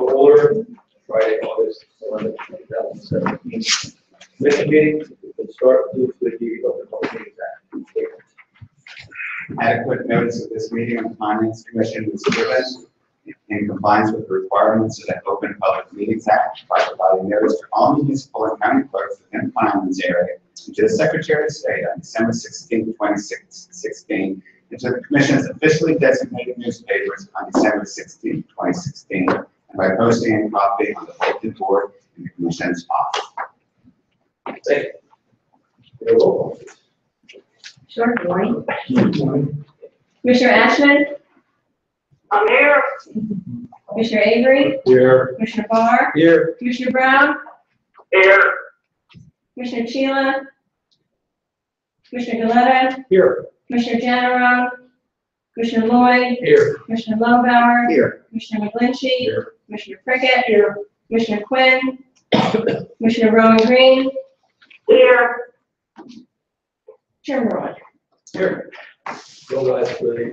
call to order. Friday, August 11, 2017. Commission meeting. We'll start with the Open Public Meetings Act. Adequate notice of this meeting of the Finance Commission was given in compliance with the requirements of the Open Public Meetings Act by providing notice to all municipal and county clerks within the Pinelands area and to the Secretary of State on December 16, 2016, and to the Commission's officially designated newspapers on December 16, 2016, and by posting a copy on the bulletin board in the Commission's office. Thank you. Roll call, please. Sure, good morning. Commissioner Ashman? I'm here. Commissioner Avery? Here. Commissioner Barr? Here. Commissioner Brown? Here. Commissioner Sheila? Commissioner Galetta? Here. Commissioner Janaro? Commissioner Lloyd? Here. Commissioner Lowbauer? Here. Commissioner McGlinchey? Here. Commissioner Prickett? Here. Commissioner Quinn? Commissioner Roman Green? Here. Chairman Rowan? Here. Go guys for the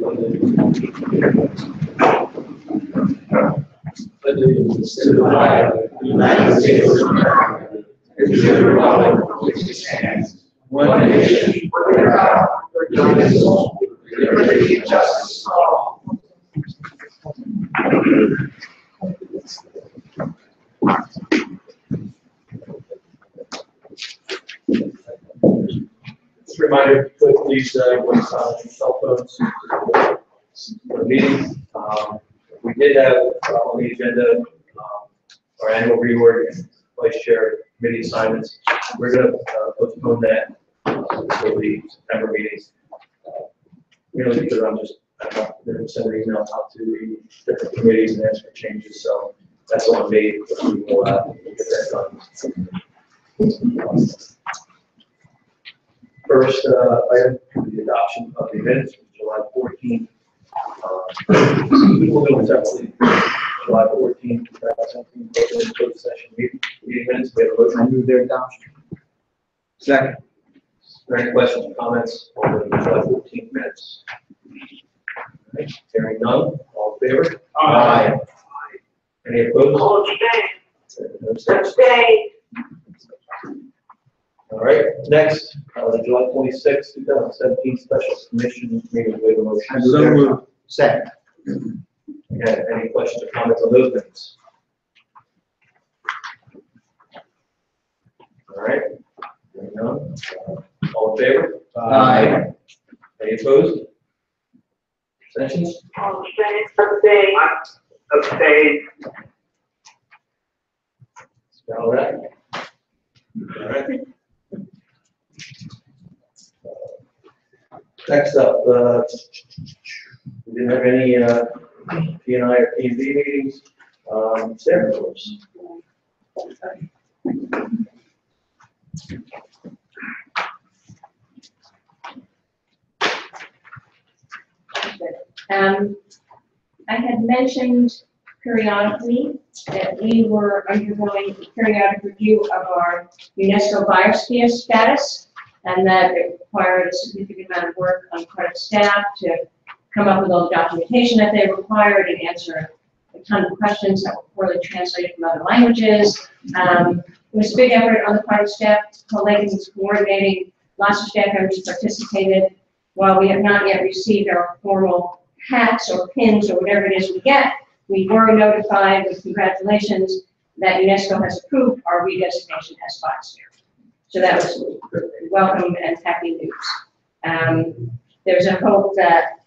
allegiance to the flag of the United States of America and to the republic for which it stands, one nation, under God, indivisible, with liberty and justice for all. Just a reminder, please everyone silence your cell phones for the meeting. We did have on the agenda our annual reorg and vice chair committee assignments. We're going to postpone that until the September meetings. Really, because I'm going to send an email out to the different committees and ask for changes. So that's on me. We will get that done. First item, the adoption of the minutes from July 14th. We'll do it separately. July 14th, 2017, closed session meeting minutes. We have a motion to move their adoption. Second. Is there any questions or comments on the July 14th minutes? All right. Hearing none, all in favor? Aye. Any opposed? I'll abstain. No abstentions. Abstain. All right, next, the July 26, 2017 Special Commission meeting. We have a motion. So moved. Second. Okay, any questions or comments on those minutes? All right, hearing none. All in favor? Aye. Any opposed? Abstentions? I'll abstain. Abstain. Abstain. All right. All right. Next up, we didn't have any P&I or P&D meetings. Staff reports. I had mentioned periodically that we were undergoing a periodic review of our UNESCO biosphere status, and that it required a significant amount of work on part of staff to come up with all the documentation that they required and answer a ton of questions that were poorly translated from other languages. It was a big effort on the part of staff. Collating was coordinating. Lots of staff members participated. While we have not yet received our formal hats or pins or whatever it is we get, we were notified with congratulations that UNESCO has approved our redesignation as biosphere. So that was welcome and happy news. There's a hope that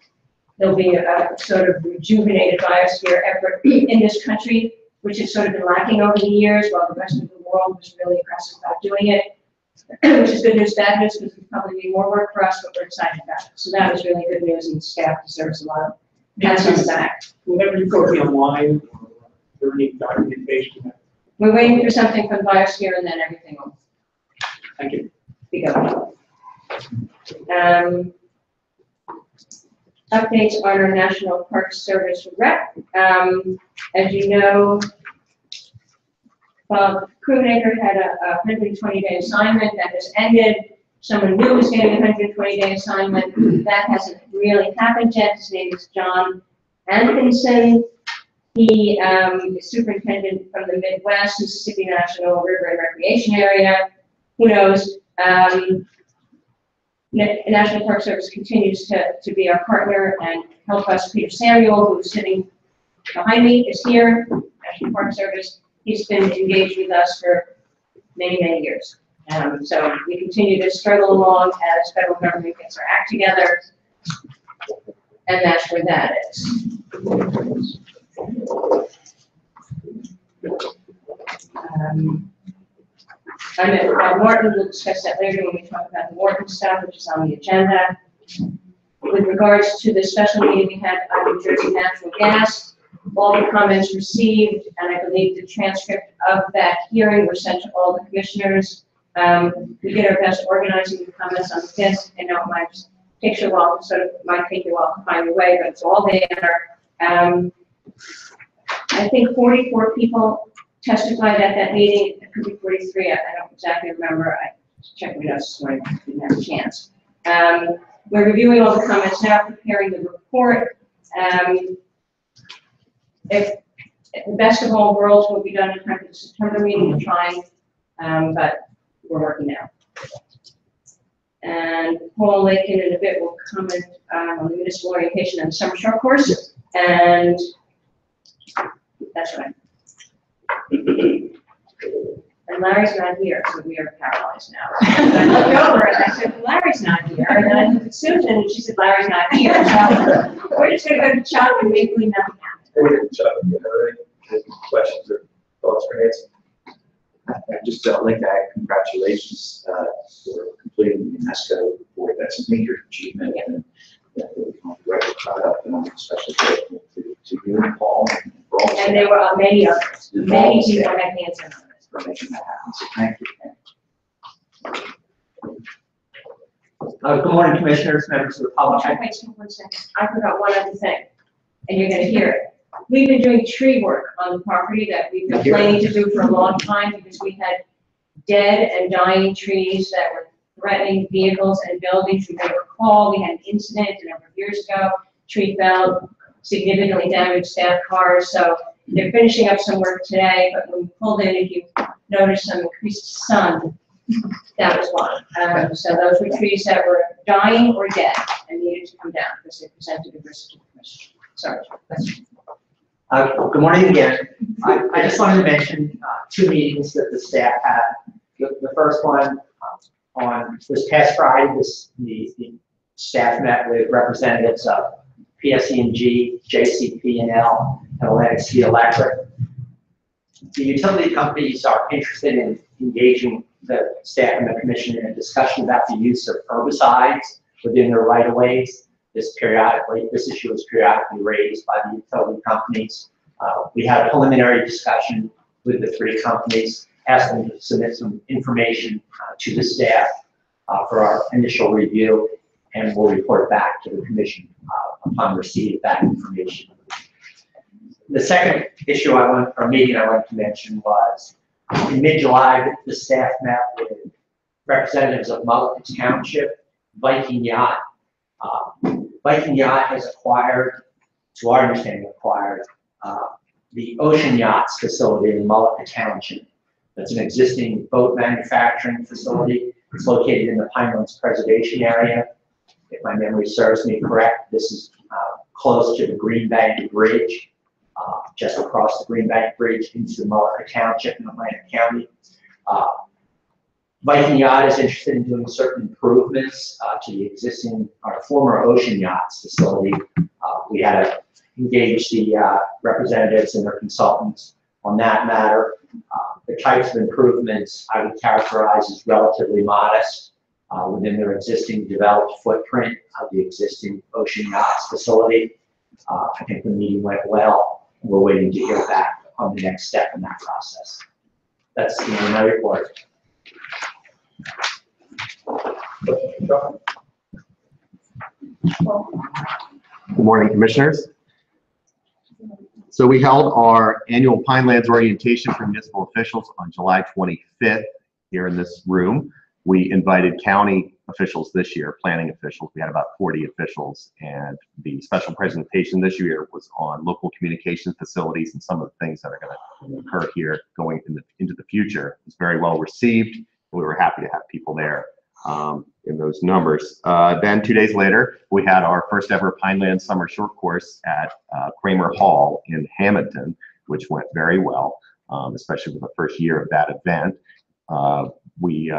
there'll be a sort of rejuvenated biosphere effort in this country, which has sort of been lacking over the years, while the rest of the world was really aggressive about doing it, which is good news, bad news, because there'll probably be more work for us, but we're excited about it. So that was really good news, and staff deserves a lot of pats on the back. Whenever you go online, there any documentation. We're waiting for something from biosphere, and then everything will Thank you. be going. Updates on our National Park Service rep. As you know, Bob Crewmaker had a 120-day assignment that has ended. Someone new is getting a 120-day assignment. That hasn't really happened yet. His name is John Atkinson. He is superintendent from the Midwest, Mississippi National River and Recreation Area. Who knows? National Park Service continues to be our partner and help us. Peter Samuel, who's sitting behind me, is here. National Park Service. He's been engaged with us for many, many years. So we continue to struggle along as federal government gets our act together, and that's where that is. I met with Bob Martin. We'll discuss that later when we talk about the Morton stuff, which is on the agenda. With regards to the special meeting we had on New Jersey natural gas, all the comments received, and I believe the transcript of that hearing were sent to all the commissioners. We did our best organizing the comments on the 5th. I know it might take you a while, so it might take you a while to find your way, but it's all there. I think 44 people testified at that meeting. It could be 43. I don't exactly remember. I checked my notes this morning. Didn't have a chance. We're reviewing all the comments now, preparing the report. If the best of all worlds will be done in time for the September meeting, we're trying, but we're working now. And Paul Lakin in a bit will comment on the municipal orientation and the summer short course. And that's right. And Larry's not here, so we are paralyzed now. And I looked over and I said, Larry's not here. And then I looked at Susan and she said, Larry's not here. So we're just going to go to Chuck and maybe nothing happens. We're going to Chuck, any questions or thoughts for Nancy? I just like to add congratulations for completing the UNESCO report. That's a major achievement, and we're very proud of, and I'm especially grateful to you and Paul and for all. And there were many others. Many people had hands in on this. For making that happen. So thank you. Good morning, commissioners, members of the public. Wait, 1 second. I forgot one other thing, and you're going to hear it. We've been doing tree work on the property that we've been planning to do for a long time because we had dead and dying trees that were threatening vehicles and buildings. You may recall we had an incident a number of years ago. Tree fell, significantly damaged staff cars. So they're finishing up some work today, but when we pulled in, if you noticed some increased sun, that was one. So those were trees that were dying or dead and needed to come down because they presented a risk to the commission. Sorry. Good morning again. I just wanted to mention 2 meetings that the staff had. The first one on this past Friday, the staff met with representatives of PSE&G, JCP&L, and Atlantic City Electric. The utility companies are interested in engaging the staff and the commission in a discussion about the use of herbicides within their right-of-ways. This issue is periodically raised by the utility companies. We had a preliminary discussion with the 3 companies, asked them to submit some information to the staff for our initial review, and we'll report back to the commission upon receipt of that information. The second meeting I wanted to mention was in mid-July, the staff met with representatives of Mulligan Township, Viking Yacht. Viking Yacht has acquired, to our understanding, the Ocean Yachts facility in Mulligan Township. That's an existing boat manufacturing facility. It's located in the Pinelands Preservation Area. If my memory serves me correct, this is close to the Green Bank Bridge, just across the Green Bank Bridge into Mulligan Township in Atlantic County. Viking Yacht is interested in doing certain improvements to the existing, our former Ocean Yachts facility. We had to engage the representatives and their consultants on that matter. The types of improvements I would characterize as relatively modest within their existing developed footprint of the existing Ocean Yachts facility. I think the meeting went well. We're waiting to hear back on the next step in that process. That's the end of my report. Good morning, commissioners. So we held our annual Pinelands orientation for municipal officials on July 25th here in this room. We invited county officials this year, planning officials. We had about 40 officials, and the special presentation this year was on local communication facilities and some of the things that are going to occur here going into the future. It was very well received. We were happy to have people there in those numbers. Then 2 days later, we had our first ever Pineland Summer Short Course at Kramer Hall in Hamilton, which went very well, especially with the first year of that event. We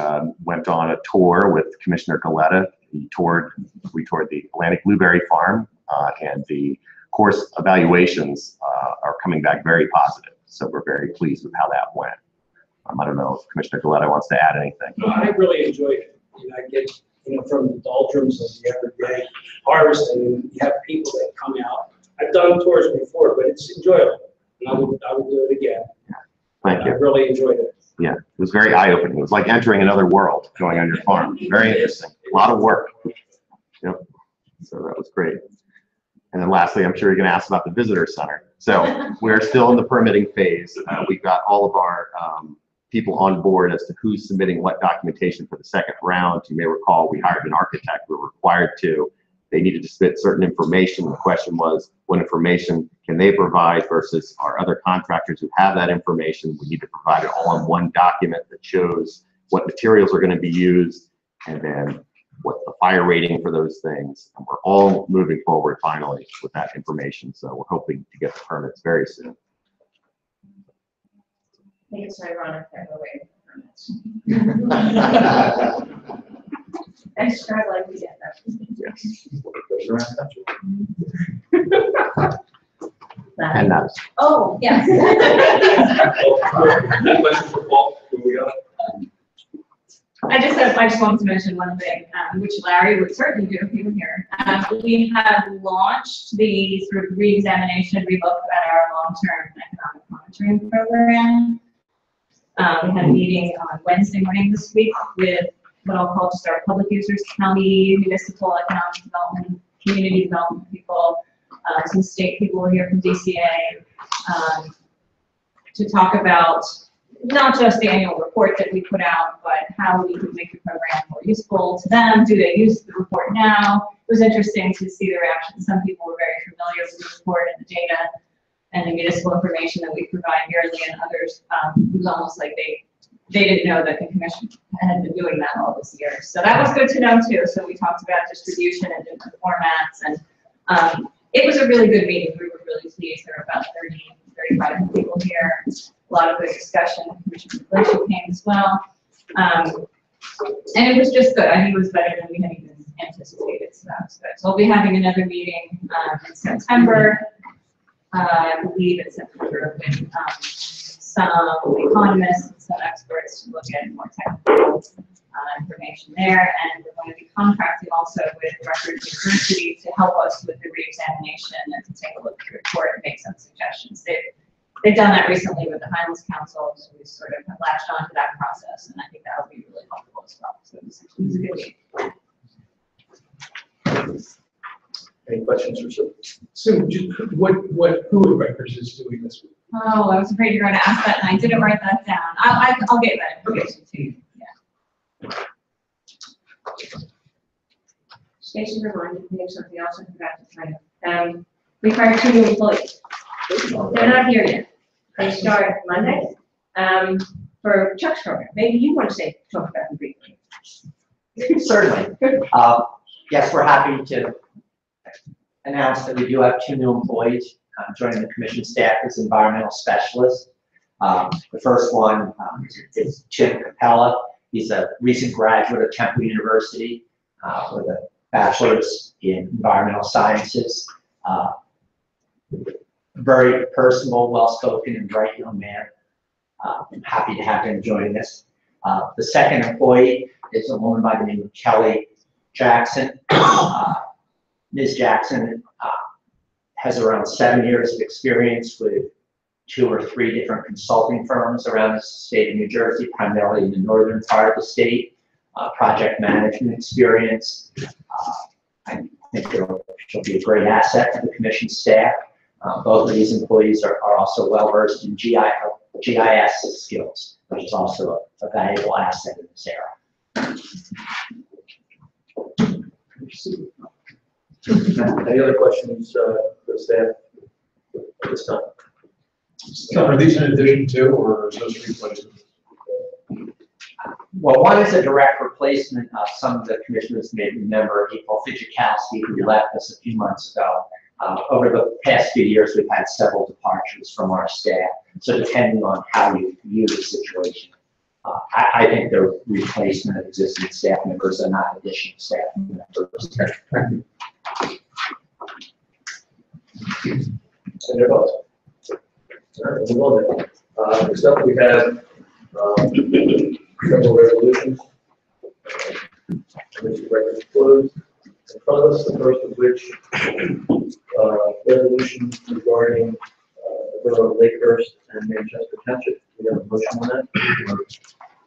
went on a tour with Commissioner Galetta. We toured the Atlantic Blueberry Farm, and the course evaluations are coming back very positive. So we're very pleased with how that went. I don't know if Commissioner Galetta wants to add anything. No, I really enjoyed it. I get, from the doldrums of the everyday harvesting, and you have people that come out. I've done tours before, but it's enjoyable, and I would do it again. Thank you. I really enjoyed it. Yeah, it was very eye-opening. It was like entering another world going on your farm. Very interesting. A lot of work. Yep. So that was great. And then lastly, I'm sure you're going to ask about the visitor center. So we're still in the permitting phase. We've got all of our people on board as to who's submitting what documentation for the second round. You may recall we hired an architect. We were required to. They needed to submit certain information. The question was, what information can they provide versus our other contractors who have that information? We need to provide it all in one document that shows what materials are going to be used and then what the fire rating for those things. And we're all moving forward finally with that information. So we're hoping to get the permits very soon. I think it's ironic that we're waiting for permits. I'm struggling to get that. Yes. That- And that's Oh, yes. Questions for Paul? Who we got? I just wanted to mention one thing, which Larry would certainly do if he were here. We have launched the sort of re-examination, relook at our long-term economic monitoring program. We had a meeting on Wednesday morning this week with what I'll call just our public users, county, municipal, economic development, community development people, some state people were here from DCA, to talk about not just the annual report that we put out, but how we could make the program more useful to them. Do they use the report now? It was interesting to see the reaction. Some people were very familiar with the report and the data and the municipal information that we provide yearly, and others, it was almost like they didn't know that the commission had been doing that all this year. So that was good to know too. So we talked about distribution and different formats, and it was a really good meeting. We were really pleased. There were about 30, 35 people here. A lot of good discussion. Commissioner Glacier came as well. And it was just good. I think it was better than we had even anticipated, so that was good. So we'll be having another meeting in September. I believe in September with some economists and some experts to look at more technical information there. And we're going to be contracting also with Rutgers University to help us with the re-examination and to take a look at the report and make some suggestions. They've done that recently with the Highlands Council, so we sort of have latched onto that process, and I think that will be really helpful as well. So it was a good week. Any questions for Sue? Sue, who at Rutgers is doing this? Oh, I was afraid you were going to ask that, and I didn't write that down. I'll get that information to you. Yeah. Stacy reminded me of something else I forgot to tell you. We hired 2 new employees. They're not here yet. They start Monday for Chuck's program. Maybe you want to talk about them briefly. Certainly. Yes, we're happy to announce that we do have 2 new employees joining the commission staff as environmental specialists. The first one is Chip Capella. He's a recent graduate of Temple University with a bachelor's in environmental sciences. Very personable, well-spoken, and bright young man. I'm happy to have him joining us. The second employee is a woman by the name of Kelly Jackson. Ms. Jackson has around 7 years of experience with 2 or 3 different consulting firms around the state of New Jersey, primarily in the northern part of the state. Project management experience. I think she'll be a great asset to the commission staff. Both of these employees are also well-versed in GIS skills, which is also a valuable asset in this era. Any other questions for the staff at this time? So are these in addition to, or is this replacement? Well, one is a direct replacement. Some of the commissioners may remember April Fidzikowski, who left us a few months ago. Over the past few years, we've had several departures from our staff. So depending on how you view the situation, I think they're replacement of existing staff members and not additional staff members. Any thoughts? All right, move on then. Next up, we have several resolutions. This record closed in front of us, the first of which resolution regarding the borough of Lakehurst and Manchester Township. We have a motion on that.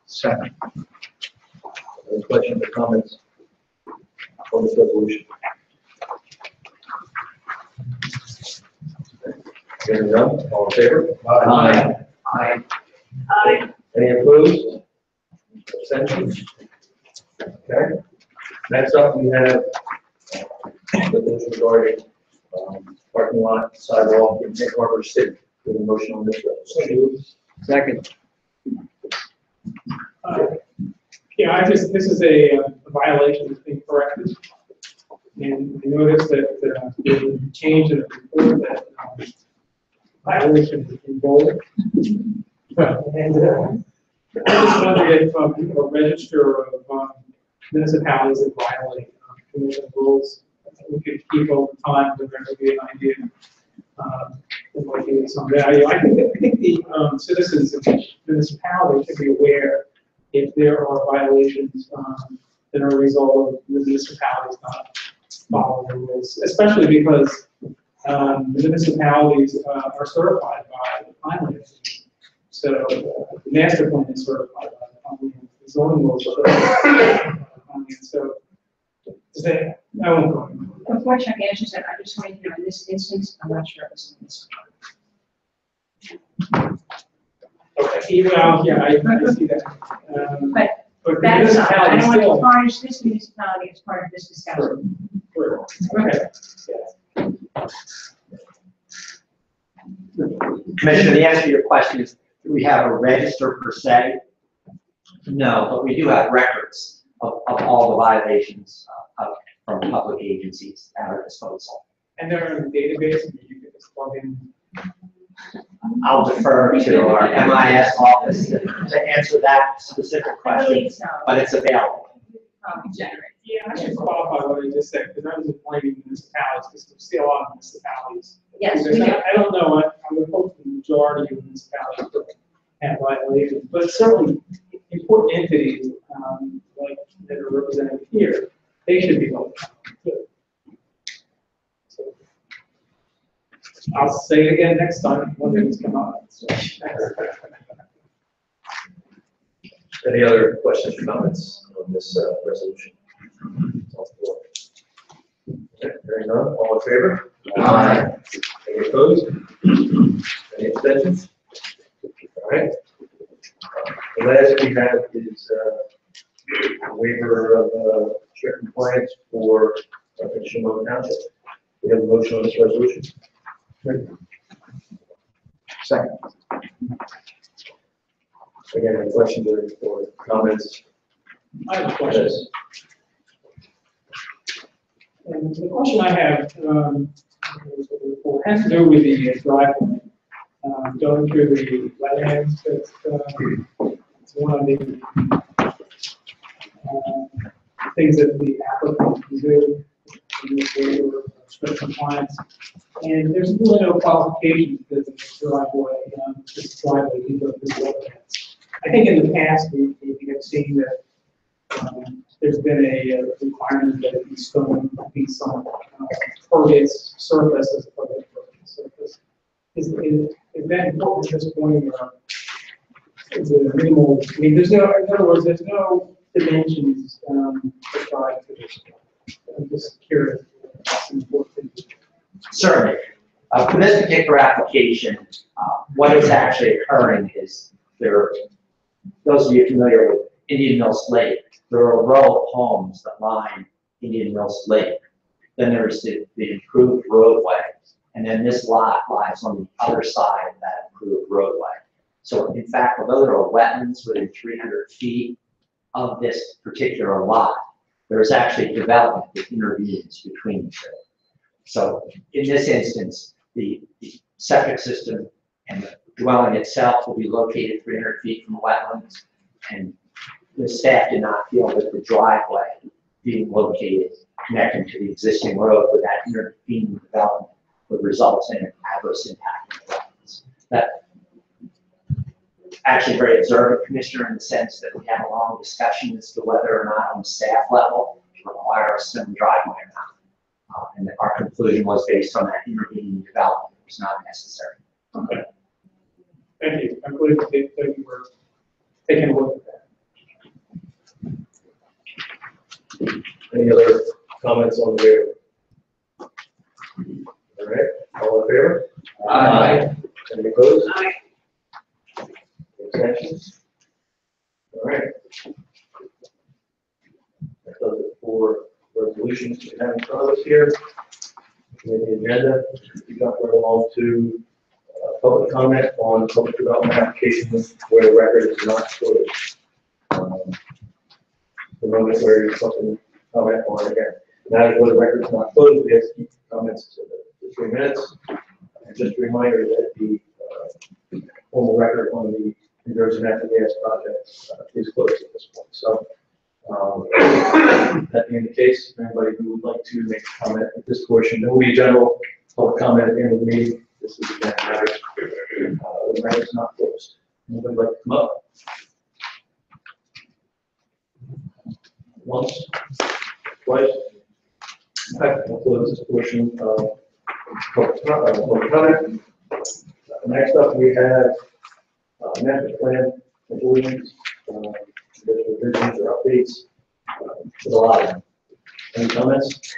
Second. Any questions or comments on this resolution? Hearing none, all in favor? Aye. Aye. Any opposed? Abstentions? Okay. Next up, we have resolution regarding parking lot sidewalk in Nick Harbor City. We have a motion on this resolution. Second. Yeah, this is a violation that's being corrected. And I noticed that there's a change in the report that violation is in bold. And I just wondered if a register of municipalities that violate commission rules, we could keep over time, but there would be an idea that might be some value. I think the citizens of each municipality should be aware if there are violations that are a result of the municipalities not following the rules, especially because the municipalities are certified by the Pinelands. So the master plan is certified by the Pinelands. The zoning rules are certified by the Pinelands. So I won't go into it. Before Chuck answers that, I just want to know in this instance, I'm not sure if it's in this. Okay, well, yeah, I see that. But the that's not, I don't want to municipality tarnish this municipality as part of this discussion. still. Okay. Commissioner, the answer to your question is, do we have a register per se? No, but we do have records of all the violations from public agencies at our disposal. And they're in the database, and you can just plug in. I'll defer to our MIS office to answer that specific I question, believe so. but it's available. Generate. Yeah, I should qualify what I just said, because I was blaming municipalities, because we see a lot of municipalities. Yes, we Because do. I don't know, I would hope the majority of municipalities would have violations, but certainly important entities, like that are represented here, they should be held accountable too. So, I'll say it again next time, when things come up. So, Any other questions or comments on this resolution? Okay, hearing none, all in favor? Aye. Any opposed? Any abstentions? All right. The last we have is a waiver of strict compliance for Shimon Township. We have a motion on this resolution. Second. Again, any questions or comments? I have a question. And the question I have has to do with the driveway going through the wetlands. It's one of the things that the applicant can do in this waiver of strict compliance. And there's really no qualifications because of the driveway, this driveway can go through the wetlands. I think in the past, we have seen that there's been a requirement that it be some pervious surface as opposed to pervious surface. Is that important at this point, or is it a minimal? I mean, in other words, there's no dimensions prescribed to this. I'm just curious. It's important. Certainly. For this particular application, what is actually occurring is those of you familiar with Indian Mills Lake, there are a row of homes that line Indian Mills Lake. Then there's the improved roadway, and then this lot lies on the other side of that improved roadway. So in fact, although there are wetlands within 300 feet of this particular lot, there is actually development that intervenes between the two. So in this instance, the septic system and the dwelling itself will be located 300 feet from the wetlands, and the staff did not feel that the driveway being located connecting to the existing road with that intervening development would result in an adverse impact on the wetlands. That actually very observant, Commissioner, in the sense that we had a long discussion as to whether or not on the staff level to require a stone driveway or not. And our conclusion was based on that intervening development, it was not necessary. Okay. Thank you. I'm glad that you were taking a look at that. Any other comments on the waiver? All right, all in favor? Aye. Any opposed? Aye. Abstentions? All right. That does it for resolutions we have in front of us here. In the agenda, we got right along to public comment on public development applications where the record is not closed. The moment where there's something to comment on again. Now that the record is not closed, we have to keep comments to 3 minutes. And just a reminder that the formal record on the Jersey natural gas project is closed at this point. So that being the case, anybody who would like to make a comment at this portion, there will be a general public comment at the end of the meeting. This is again matters. The record is not closed. Anybody like to come up? Once, twice. Okay, we'll close this portion of public comment. Next up, we have master plan conclusions, revisions or updates. There's a lot of them. Any comments?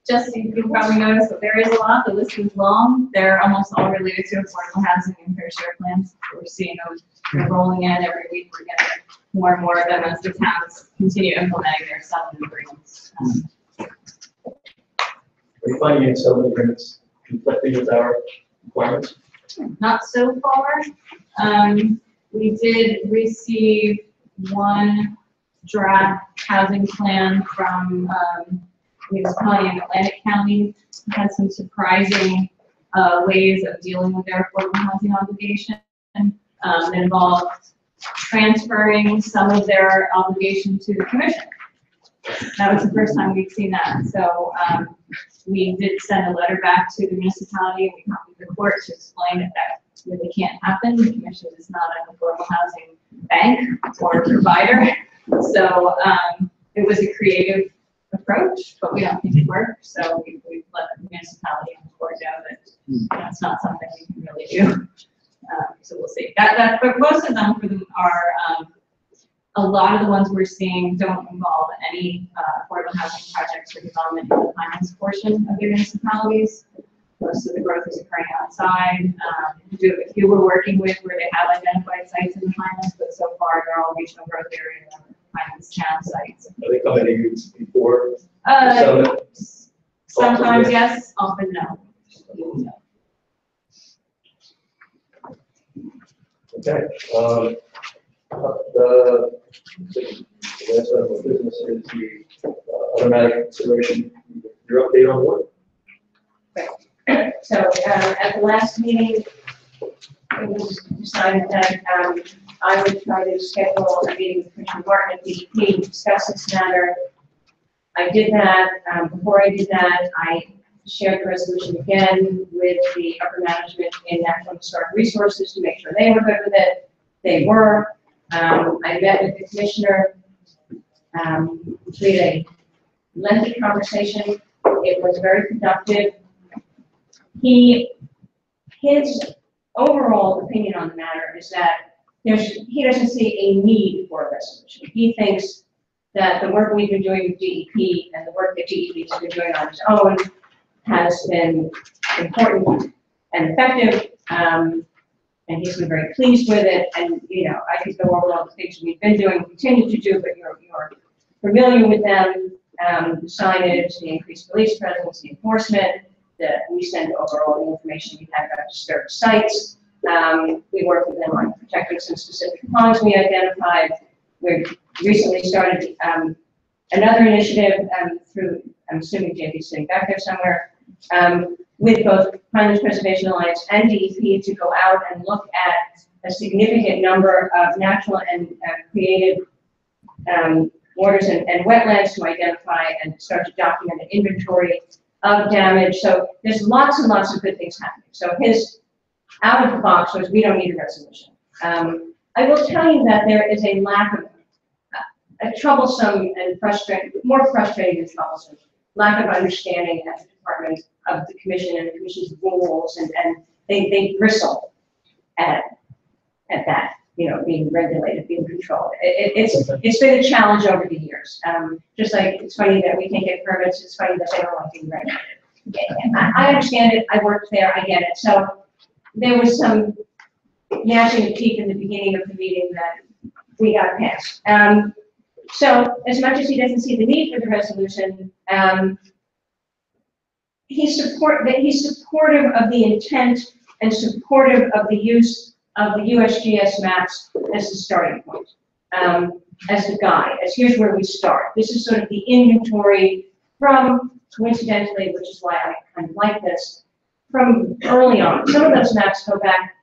Just, you probably noticed that there is a lot, the list is long, they're almost all related to affordable housing and fair share plans. We're seeing those rolling in every week, we're getting more and more of them as the towns continue implementing their settlement agreements. Are you finding any settlement agreements conflicting with our requirements? Not so far. We did receive one draft housing plan from municipality in Atlantic County. It had some surprising ways of dealing with their affordable housing obligation. That involved transferring some of their obligation to the commission. That was the first time we'd seen that. So we did send a letter back to the municipality and we copied the court to explain that that really can't happen. The commission is not an affordable housing bank or provider. So it was a creative approach, but we don't think it worked. So we've let the municipality and the court know that that's not something we can really do. So we'll see. But most of them for them are, a lot of the ones we're seeing don't involve any affordable housing projects or development in the finance portion of the municipalities. Most of the growth is occurring outside. We do have a few we're working with where they have identified sites in the finance, but so far they're all regional growth area and finance town sites. Are they coming to you before? Sometimes yes, often no. Okay. The last item of business is the automatic consideration. Your update on what? So at the last meeting, it was decided that I would try to schedule a meeting with Commissioner Martin at DEP to discuss this matter. I did that. Before I did that, I shared the resolution again with the upper management in National Historic Resources to make sure they were good with it. They were. I met with the commissioner. We had a lengthy conversation. It was very productive. His overall opinion on the matter is that he doesn't see a need for a resolution. He thinks that the work we've been doing with DEP and the work that DEP has been doing on its own has been important and effective, and he's been very pleased with it. And I could go over all the things we've been doing, continue to do, but you're familiar with them. the signage, the increased police presence, the enforcement, we send over all the information we have about disturbed sites. We work with them on protecting some specific ponds we identified. We've recently started another initiative through, I'm assuming JP's sitting back there somewhere, with both Pinelands Preservation Alliance and DEP to go out and look at a significant number of natural and creative waters and wetlands to identify and start to document an inventory of damage. So there's lots and lots of good things happening. So his out of the box was, we don't need a resolution. I will tell you that there is a lack of, a troublesome and frustrating, more frustrating than troublesome, lack of understanding at the department of the commission and the commission's rules, and they bristle at that, being regulated, being controlled. It's been a challenge over the years. Just like it's funny that we can't get permits, it's funny that they don't like being regulated. I understand it, I worked there, I get it. So there was some gnashing of teeth in the beginning of the meeting that we got past. So as much as he doesn't see the need for the resolution, he's supportive of the intent and supportive of the use of the USGS maps as the starting point, as the guide, as here's where we start. This is sort of the inventory from, coincidentally, which is why I kind of like this, from early on. Some of those maps go back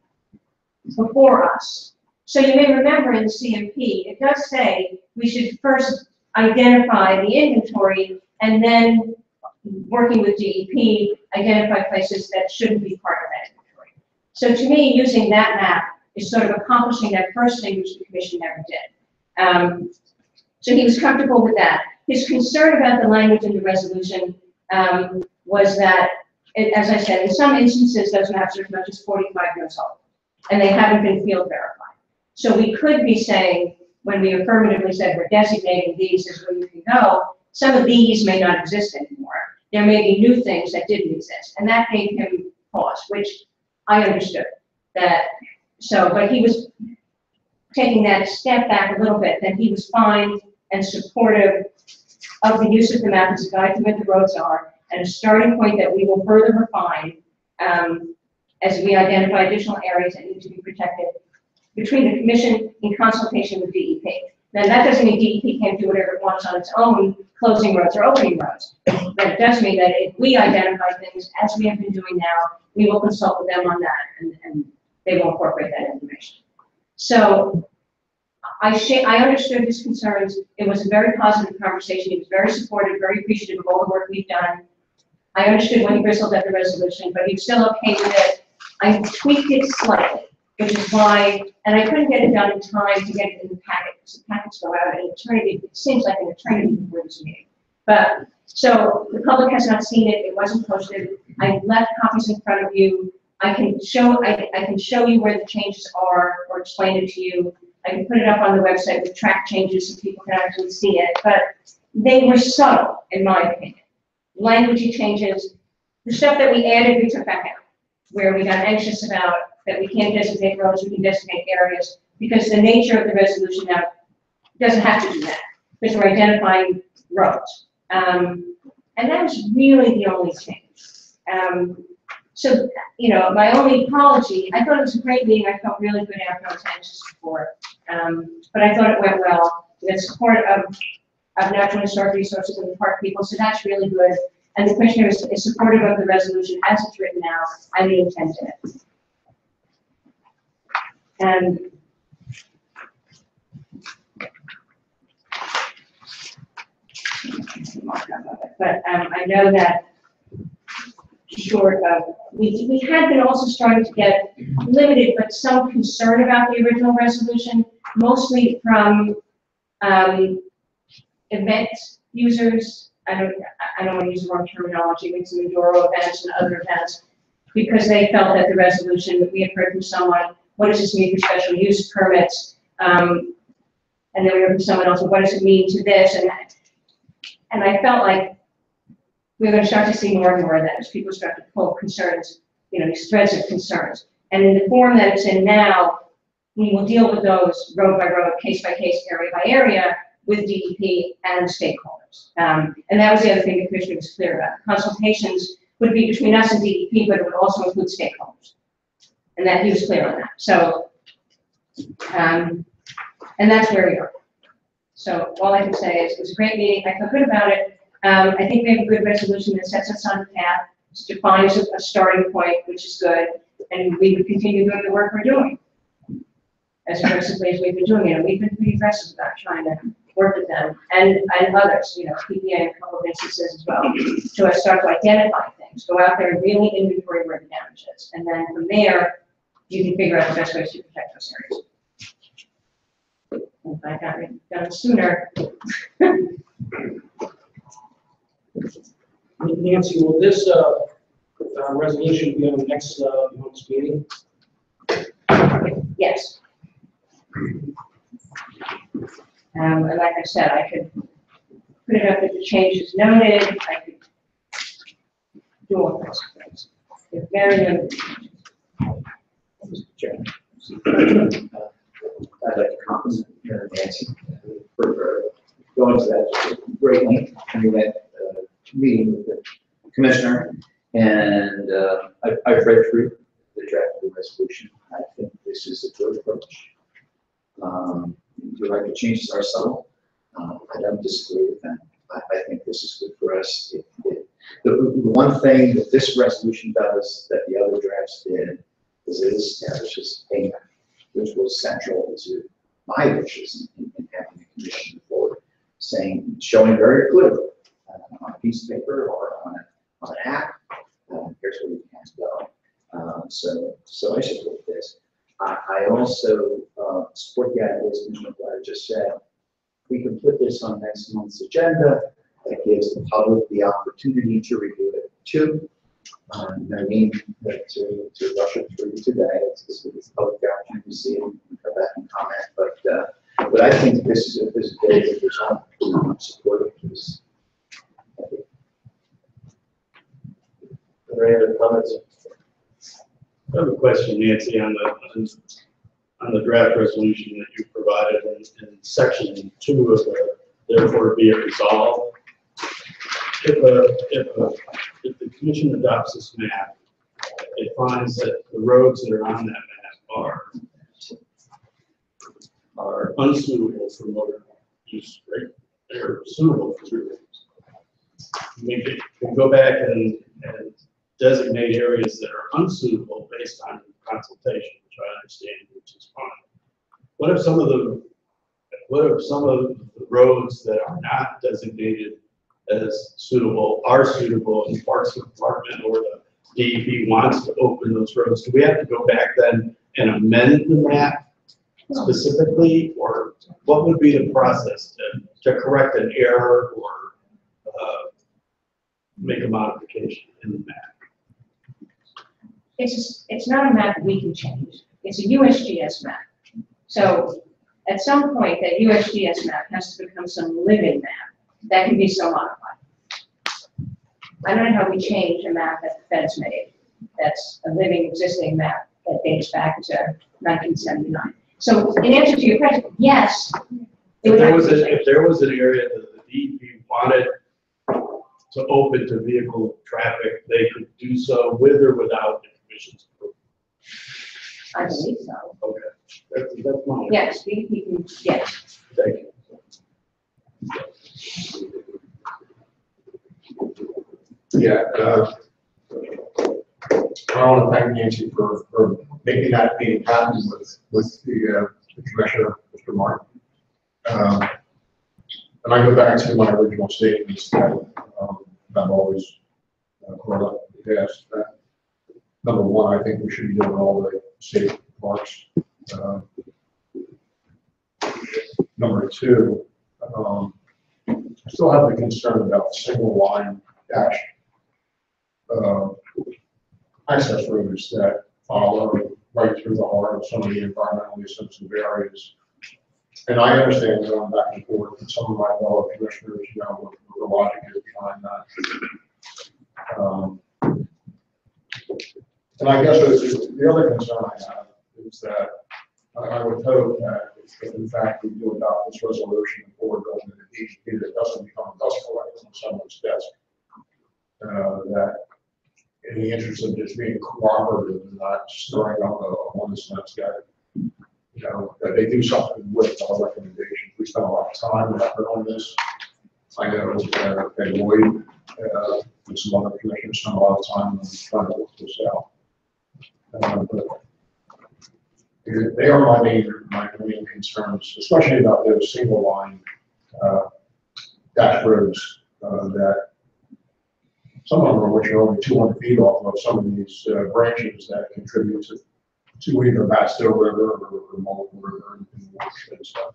before us. So you may remember in the CMP, it does say we should first identify the inventory and then, working with DEP, identify places that shouldn't be part of that inventory. So to me, using that map is sort of accomplishing that first thing which the commission never did. So he was comfortable with that. His concern about the language in the resolution was that, as I said, in some instances, those maps are as much as 45 years old, and they haven't been field verified. So we could be saying, when we affirmatively said we're designating these as where you can go, some of these may not exist anymore. There may be new things that didn't exist, and that gave him pause, which I understood. But he was taking that step back a little bit, then he was fine and supportive of the use of the map as a guide to where the roads are, and a starting point that we will further refine as we identify additional areas that need to be protected between the commission in consultation with DEP. Now, that doesn't mean DEP can't do whatever it wants on its own, closing roads or opening roads. But it does mean that if we identify things, as we have been doing now, we will consult with them on that, and they will incorporate that information. So I understood his concerns. It was a very positive conversation. He was very supportive, very appreciative of all the work we've done. I understood when he bristled at the resolution, but he was still okay with it. I tweaked it slightly, which is why, and I couldn't get it done in time to get it in the packet, because the packets go out an eternity, it seems like an eternity before this meeting. But, so the public has not seen it, it wasn't posted. I left copies in front of you. I can show you where the changes are, or explain it to you. I can put it up on the website with track changes so people can actually see it, but they were subtle, in my opinion. Language changes, the stuff that we added, we took back out, where we got anxious about that we can't designate roads, we can designate areas, because the nature of the resolution now doesn't have to do that, because we're identifying roads. And that was really the only change. So, my only apology, I thought it was a great meeting, I felt really good after, I was anxious before, but I thought it went well. We had support of natural historic resources and the park people, so that's really good. And the commissioner is supportive of the resolution as it's written now, and the intent in it. And but I know that short of, we had been also starting to get limited, but some concern about the original resolution, mostly from event users. I don't want to use the wrong terminology, maybe some Enduro events and other events, because they felt that the resolution that we had heard from someone, what does this mean for special use permits? And then we heard from someone else, well, what does it mean to this? And I felt like we were going to start to see more and more of that as people start to pull concerns, these threads of concerns. And in the form that it's in now, we will deal with those road by road, case by case, area by area, with DEP and stakeholders. And that was the other thing the commissioner was clear about. Consultations would be between us and DEP, but it would also include stakeholders. And that he was clear on that. So, and that's where we are. So all I can say is it was a great meeting. I feel good about it. I think we have a good resolution that sets us on the path, defines a starting point, which is good. And we would continue doing the work we're doing as aggressively as we've been doing it. And we've been pretty aggressive about trying to work with them and others, you know, PPA in a couple of instances as well, to start to identify things, go out there and really inventory where the damage is. And then from there, you can figure out the best ways to protect those areas. If I got it done sooner. Nancy, will this resolution be on the next month's meeting? Yes. And like I said, I could put it up with the changes noted. I could do all kinds of things. They're very limited. Mr. Chairman, I'd like to compliment Nancy for going to that great length. We went meeting with the commissioner, and I've read through the draft of the resolution. I think this is a good approach. You're right, the changes are subtle. I don't disagree with them. I think this is good for us. The one thing that this resolution does that the other drafts did is it establishes a, which was central to my wishes in having a commission forward, saying, showing very clearly on a piece of paper or on an app, here's where you can go. So I support this. I also support the idea, as Commissioner Blair just said. We can put this on next month's agenda. That gives the public the opportunity to review it too. I mean, to rush it through today, it's public opportunity to see it and come back and comment. But I think this is a day that there's not support of this. Are there any other comments? I have a question, Nancy, on the draft resolution that you provided in section 2 of the therefore be it resolved. If the commission adopts this map, it finds that the roads that are on that map are unsuitable for motor use, right? They're suitable for through roads. We can go back and designate areas that are unsuitable based on consultation, which I understand, which is fine. What if some of the roads that are not designated as suitable are suitable in Parks Department or the DEP wants to open those roads? Do we have to go back then and amend the map specifically, or what would be the process to correct an error or make a modification in the map? It's not a map we can change. It's a USGS map. So at some point, that USGS map has to become some living map that can be so modified. I don't know how we change a map that the feds made. That's a living, existing map that dates back to 1979. So in answer to your question, yes. If there was an area that the DEP wanted to open to vehicle traffic, they could do so with or without the commission's approval. I believe so. Okay, that's my. Yes, we can, yes. Thank you. Yeah, I want to thank Nancy for making that meeting happen with the commissioner, Mr. Martin. And I go back to my original statements that I've always brought up in the past. That number one, I think we should be doing all the state parks. Number two, I still have the concern about single line dash access roads that follow right through the heart of some of the environmentally sensitive areas. And I understand going back and forth with some of my fellow commissioners, you know, what the logic is behind that. And I guess the other concern I have is that I would hope that if if in fact we do adopt this resolution before going to the DEP, that doesn't become a dust collector on someone's desk. That in the interest of just being cooperative and not stirring up a one-sense guy, you know, that they do something with our recommendations. We spent a lot of time and effort on this. I know that Lloyd and some other commissioners spent a lot of time on trying to work this out. But they are my main concerns, especially about those single line dash roads that some of them, which are only 200 feet off of some of these branches that contribute to either Bastill River or Mulligan River and watershed stuff.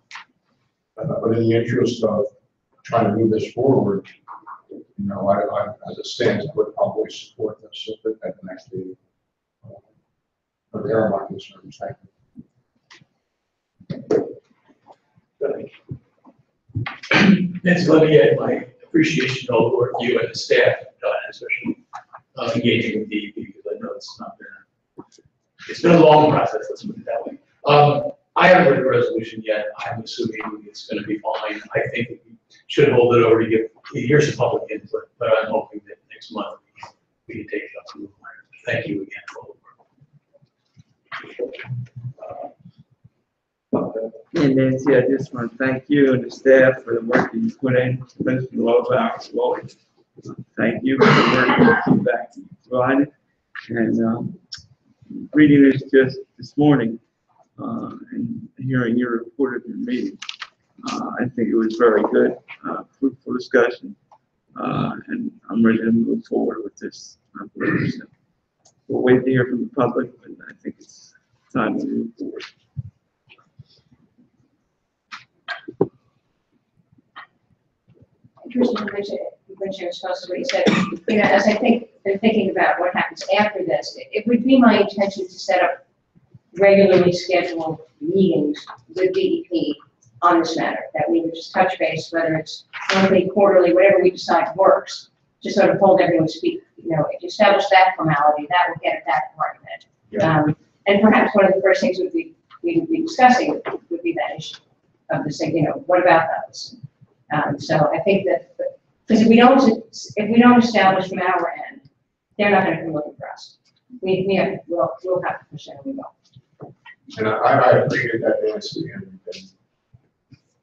But in the interest of trying to move this forward, you know, I as it stands, I would probably support this at the next meeting. But there are my concerns. Thank you. Nancy, let me add my appreciation to all the work you and the staff have done, especially engaging with DEP, because I know it's been a long process, let's put it that way. I haven't read the resolution yet. I'm assuming it's going to be fine. I think that we should hold it over to hear some public input, but I'm hoping that next month we can take it up to the plan. Thank you again for all the work. And Nancy, I just want to thank you and the staff for the work that you put in, especially the low hours. Thank you for the work that you back provided. And reading this just this morning and hearing your report of your meeting, I think it was very good, fruitful discussion, and I'm ready to move forward with this. So we'll wait to hear from the public, but I think it's time to move forward. Commissioner Spencer, what you said, you know, as I think, been thinking about what happens after this, it would be my intention to set up regularly scheduled meetings with DEP on this matter, that we would just touch base, whether it's monthly, quarterly, whatever we decide works, just sort of hold everyone speak, you know, if you establish that formality, that will get at that argument. Yeah. And perhaps one of the first things we would be discussing would be that issue of this, you know, what about those? So I think that, because if we don't establish from our end, they're not going to come looking for us. We'll have to push it, and we will. And I appreciate that, Nancy, and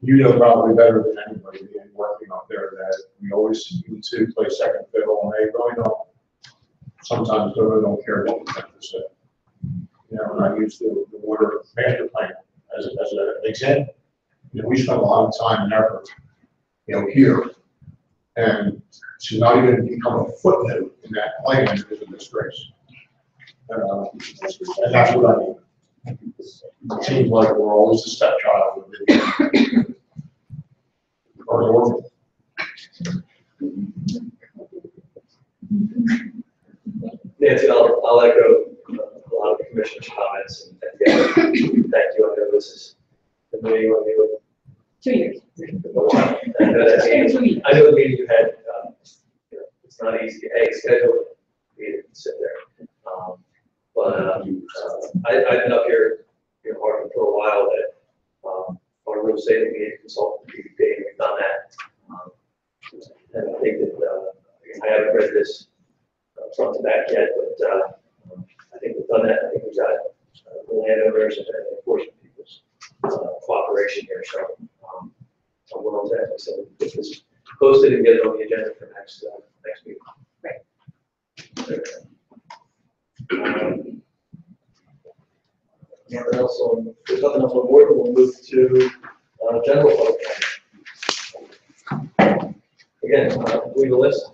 you know probably better than anybody being working up there that we always seem to play second fiddle, and they really don't, sometimes they really don't care what we have to say. You know, and I use the water master plan as an example. You know, we spent a lot of time and effort, you know, here, and to not even become a footnote in that plan is a disgrace. And that's what I mean. It seems like we're always a stepchild with it. Or an orphan. Nancy, I'll echo a lot of the commissioner's comments, and again, thank you. I know this is the meeting when you 2 years. I know the meeting you had, you know, it's not easy, schedule meeting to sit there. I've been up here, you know, working for a while that our real estate we need to consult with DEP, and we've done that. And I think that I haven't read this front to back yet, but I think we've done that. I think we've got the landowners and enforcement people's cooperation here. So I'm willing to actually say get this posted and get it on the agenda for next meeting. Right. Nothing else on, there's nothing else on board, but we'll move to general public comment. Again, leave a list.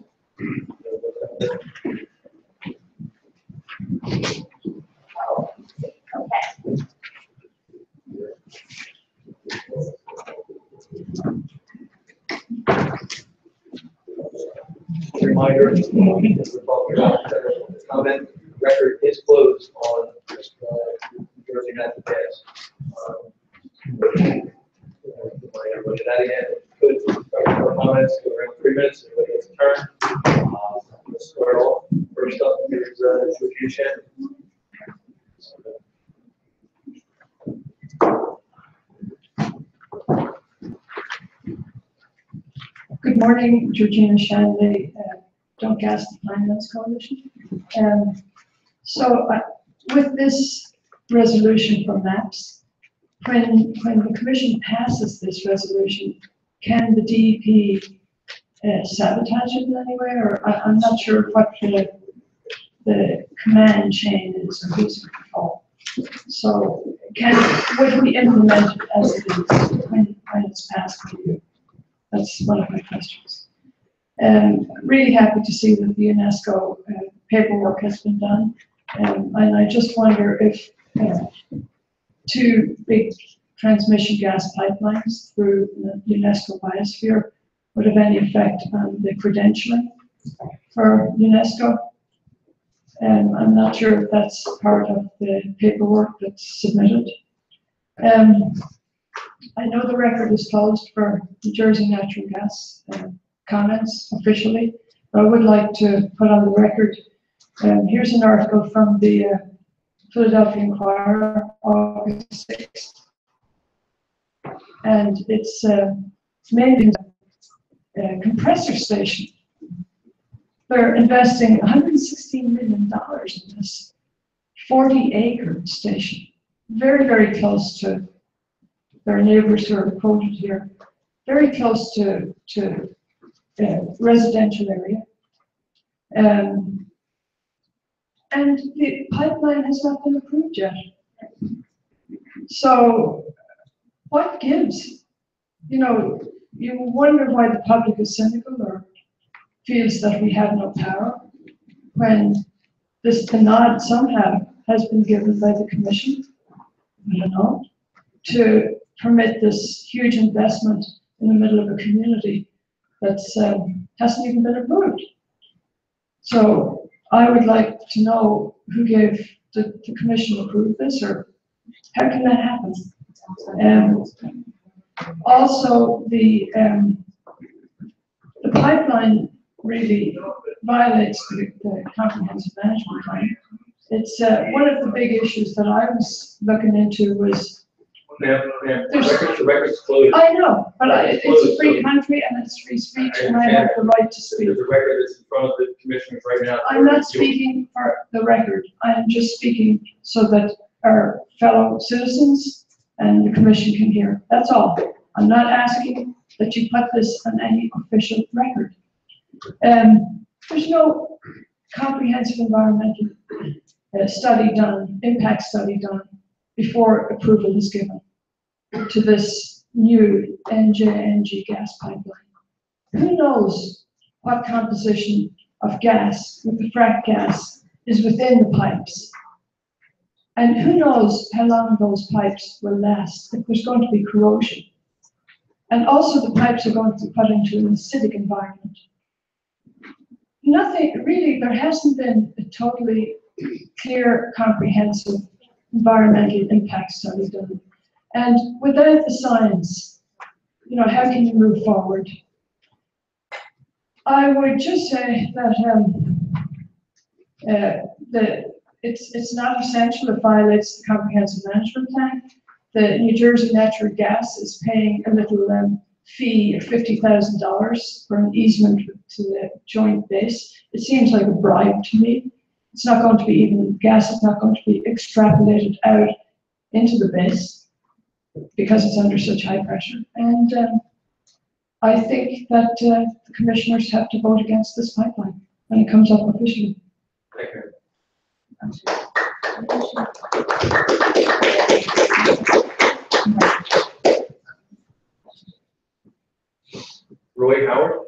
Reminder, this we're talking about general comment. Record is closed on Jersey Natural Gas. Remind everybody that again. Good. For comments, go around 3 minutes. Everybody gets a turn. Let's start off. First up is review Shannon. morning, Georgina Shanley, Don't Gas the Pinelands Coalition. So with this resolution for maps, when the commission passes this resolution, can the DEP sabotage it in any way? Or I'm not sure what the command chain is or who's in control. So would we implement it as it is when it's passed for you? That's one of my questions. I'm really happy to see that the UNESCO paperwork has been done. And I just wonder if 2 big transmission gas pipelines through the UNESCO biosphere would have any effect on the credentialing for UNESCO. And I'm not sure if that's part of the paperwork that's submitted. I know the record is closed for the Jersey Natural Gas comments officially, but I would like to put on the record, here's an article from the Philadelphia Inquirer, August 6th. And it's mainly a compressor station. They're investing $116 million in this 40-acre station, very, very close to their neighbors who are quoted here, very close to residential area. And the pipeline has not been approved yet. So what gives? You know, you wonder why the public is cynical or feels that we have no power when the nod somehow has been given by the commission, I don't know, to permit this huge investment in the middle of a community that hasn't even been approved. So I would like to know who gave the commission approve this, or how can that happen? Also, the pipeline really violates the comprehensive management plan. It's one of the big issues that I was looking into was. The record's closed. I know, but it's a free country and it's free speech, and I have the right to speak. There's a record that's in front of the commissioners right now. I'm not speaking for the record. I am just speaking so that our fellow citizens and the commission can hear. That's all. I'm not asking that you put this on any official record. There's no comprehensive environmental study done, impact study done, before approval is given to this new NJNG gas pipeline. Who knows what composition of gas with the frack gas is within the pipes? And who knows how long those pipes will last if there's going to be corrosion? And also the pipes are going to be put into an acidic environment. Nothing, really, there hasn't been a totally clear, comprehensive environmental impact study done. And without the science, you know, how can you move forward? I would just say that it's not essential. It violates the comprehensive management plan. The New Jersey Natural Gas is paying a little fee of $50,000 for an easement to the joint base. It seems like a bribe to me. It's not going to be even, gas is not going to be extrapolated out into the base because it's under such high pressure. And I think that the commissioners have to vote against this pipeline when it comes up officially. Thank you. Roy Howard.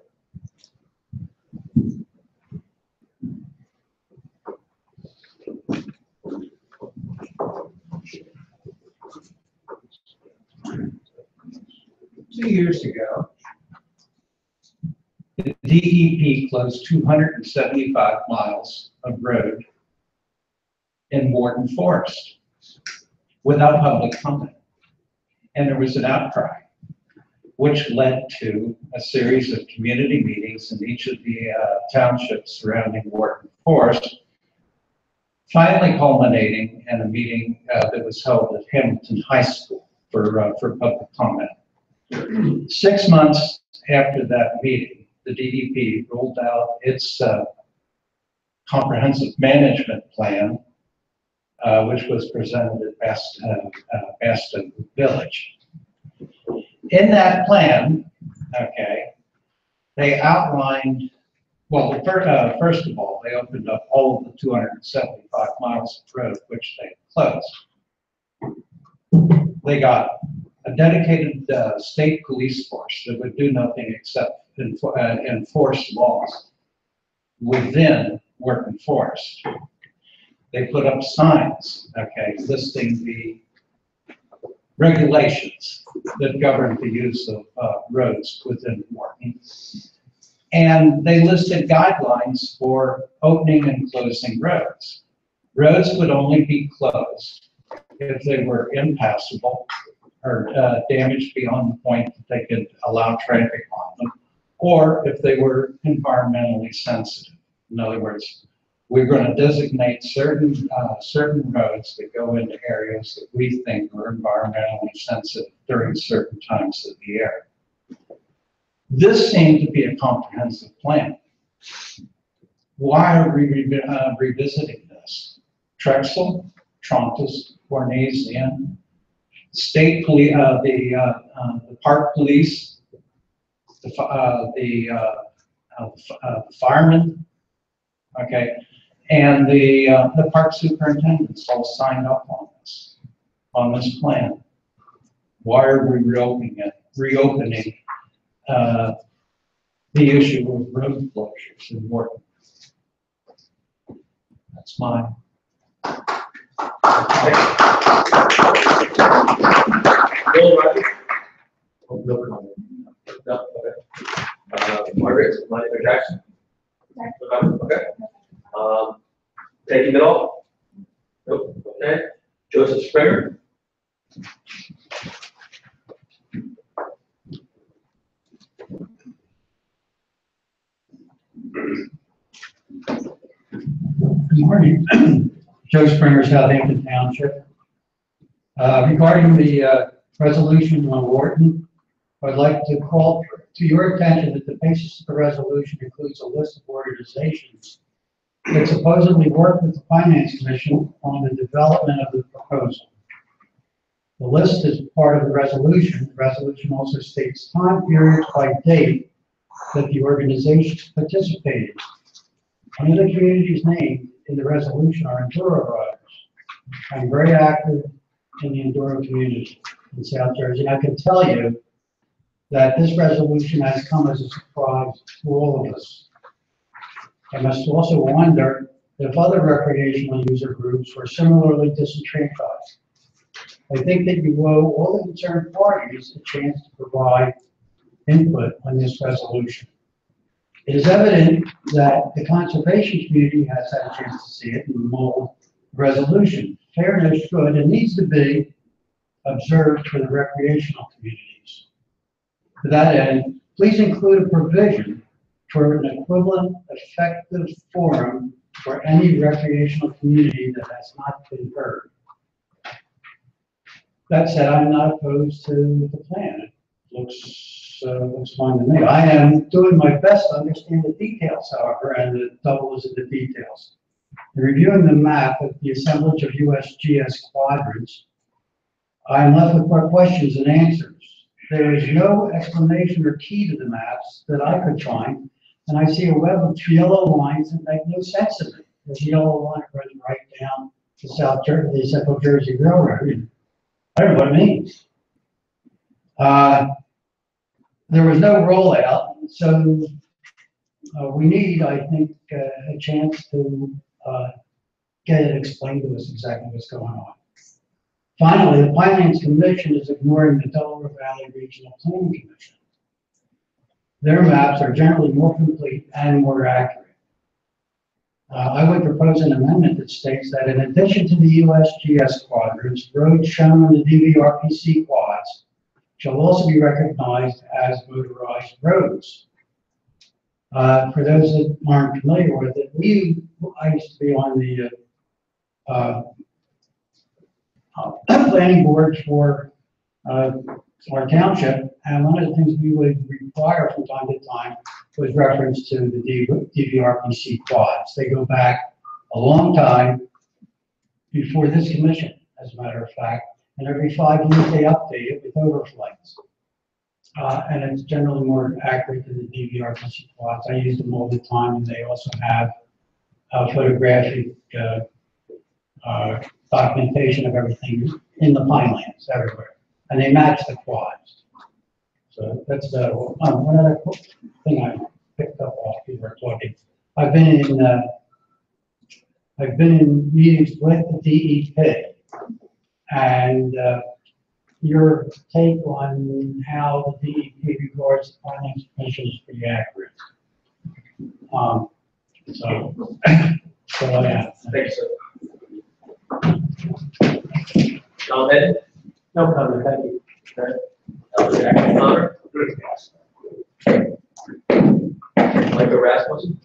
Two years ago, the DEP closed 275 miles of road in Morton Forest without public comment. And there was an outcry, which led to a series of community meetings in each of the townships surrounding Morton Forest, finally culminating in a meeting that was held at Hamilton High School for public comment. 6 months after that meeting, the DEP rolled out its comprehensive management plan, which was presented at Baston Village. In that plan, okay, they outlined, well, first of all, they opened up all of the 275 miles of road, which they closed. They got a dedicated state police force that would do nothing except enforce laws within working forest. They put up signs, okay, listing the regulations that govern the use of roads within Morton. And they listed guidelines for opening and closing roads. Roads would only be closed if they were impassable or damaged beyond the point that they could allow traffic on them, or if they were environmentally sensitive. In other words, we're going to designate certain roads that go into areas that we think are environmentally sensitive during certain times of the year. This seemed to be a comprehensive plan. Why are we revisiting this? Trexel, Trontis, Cornesian, state police, the park police, the firemen, okay, and the park superintendents all signed up on this plan. Why are we reopening the issue of road closures in Morton? That's mine. Bill, Roger? Oh, no comment. No, okay. Margaret, Monica Jackson? Okay. Peggy Middle? Nope, okay. Joseph Springer? Good morning. Joe Springer, Southampton Township. Regarding the resolution on Wharton, I'd like to call to your attention that the basis of the resolution includes a list of organizations that supposedly work with the Finance Commission on the development of the proposal. The list is part of the resolution. The resolution also states time periods by date that the organizations participated. One of the communities named in the resolution are Enduro riders. I'm very active in the Enduro community in South Jersey. And I can tell you that this resolution has come as a surprise to all of us. I must also wonder if other recreational user groups were similarly disenfranchised. I think that you owe all the concerned parties a chance to provide input on this resolution. It is evident that the conservation community has had a chance to see it and mold the resolution. Fairness should and needs to be observed for the recreational communities. To that end, please include a provision for an equivalent effective forum for any recreational community that has not been heard. That said, I'm not opposed to the plan. It looks fine to me. I am doing my best to understand the details, however, and the doubles in the details. In reviewing the map of the assemblage of USGS quadrants, I am left with more questions than answers. There is no explanation or key to the maps that I could find, and I see a web of yellow lines that make no sense to me. There's a yellow line running right down the the Central Jersey Railroad. I don't know what it means. There was no rollout, so we need, I think, a chance to get it explained to us exactly what's going on. Finally, the Pinelands Commission is ignoring the Delaware Valley Regional Planning Commission. Their maps are generally more complete and more accurate. I would propose an amendment that states that in addition to the USGS quadrants, roads shown on the DVRPC quads shall also be recognized as motorized roads. For those that aren't familiar with it, I used to be on the planning board for our township, and one of the things we would require from time to time was reference to the DVRPC quads. They go back a long time before this commission, as a matter of fact, and every 5 years they update it with overflights. And it's generally more accurate than the DVRPC quads. I use them all the time, and they also have photographic documentation of everything in the Pinelands everywhere, and they match the quads. So that's one other thing I picked up while people were talking. I've been in meetings with the DEP, and your take on how the DEP regards the Finance Commission is pretty accurate. So yeah. Thanks, sir. Comment? No comment, thank you. Jack Connor? Michael Rasmussen?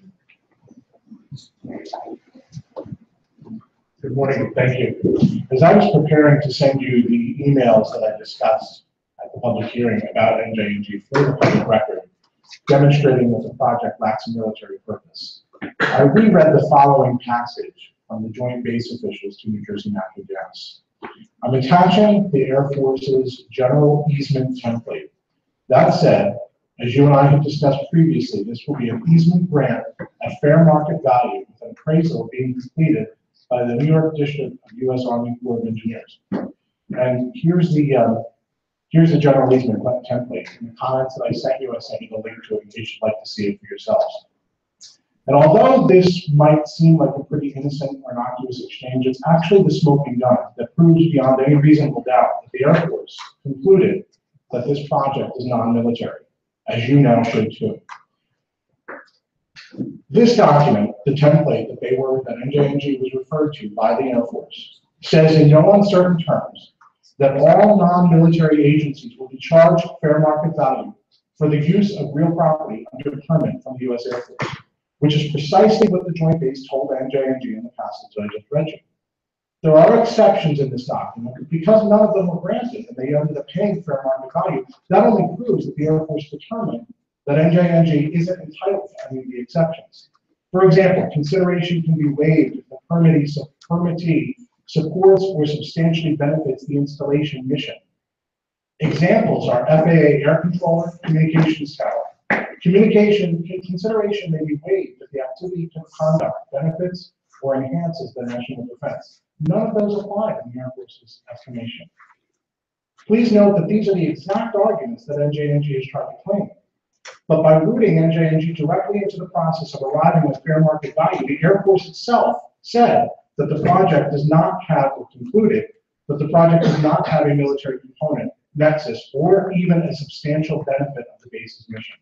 Good morning, thank you. As I was preparing to send you the emails that I discussed at the public hearing about NJNG for the public record, demonstrating that the project lacks a military purpose, I reread the following passage from the Joint Base officials to New Jersey Natural Gas. I'm attaching the Air Force's general easement template. That said, as you and I have discussed previously, this will be an easement grant at fair market value with an appraisal being completed by the New York District of U.S. Army Corps of Engineers. And here's the general easement template. In the comments that I sent you a link to it in case you'd like to see it for yourselves. And although this might seem like a pretty innocent or innocuous exchange, it's actually the smoking gun that proves beyond any reasonable doubt that the Air Force concluded that this project is non-military, as you now should too. This document, the template that NJNG was referred to by the Air Force, says in no uncertain terms that all non-military agencies will be charged fair market value for the use of real property under permit from the U.S. Air Force, which is precisely what the Joint Base told NJNG in the passage that I just read you. There are exceptions in this document, but because none of them were granted and they ended up paying fair market value, that only proves that the Air Force determined that NJNG isn't entitled to any of the exceptions. For example, consideration can be waived if the permittee supports or substantially benefits the installation mission. Examples are FAA air controller, communications tower. Consideration may be waived if the activity can conduct benefits or enhances the national defense. None of those apply in the Air Force's estimation. Please note that these are the exact arguments that NJNG is trying to claim. But by rooting NJNG directly into the process of arriving at fair market value, the Air Force itself said that the project does not have, or concluded, that the project does not have a military component, nexus, or even a substantial benefit of the base's mission.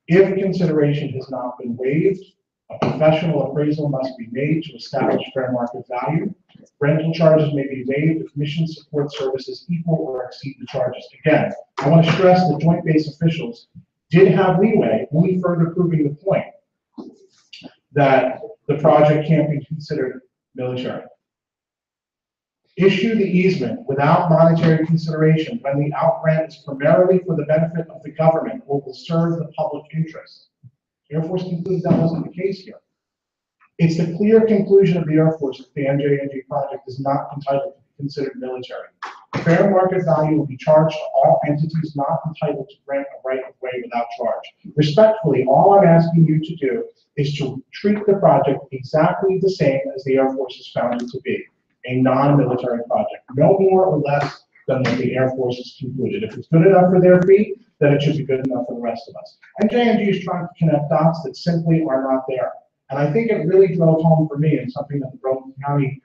If consideration has not been waived, a professional appraisal must be made to establish fair market value. Rental charges may be waived if mission support services equal or exceed the charges. Again, I want to stress that Joint Base officials did have leeway, only further proving the point that the project can't be considered military. Issue the easement without monetary consideration when the outgrant is primarily for the benefit of the government or will serve the public interest. The Air Force concluded that wasn't the case here. It's the clear conclusion of the Air Force that the NJNG project is not entitled to be considered military. Fair market value will be charged to all entities not entitled to grant a right of way without charge. Respectfully, all I'm asking you to do is to treat the project exactly the same as the Air Force has found it to be, a non-military project, no more or less than what the Air Force has concluded. If it's good enough for their feet, then it should be good enough for the rest of us. NJNG is trying to connect dots that simply are not there. And I think it really drove home for me, and something that the Brooklyn County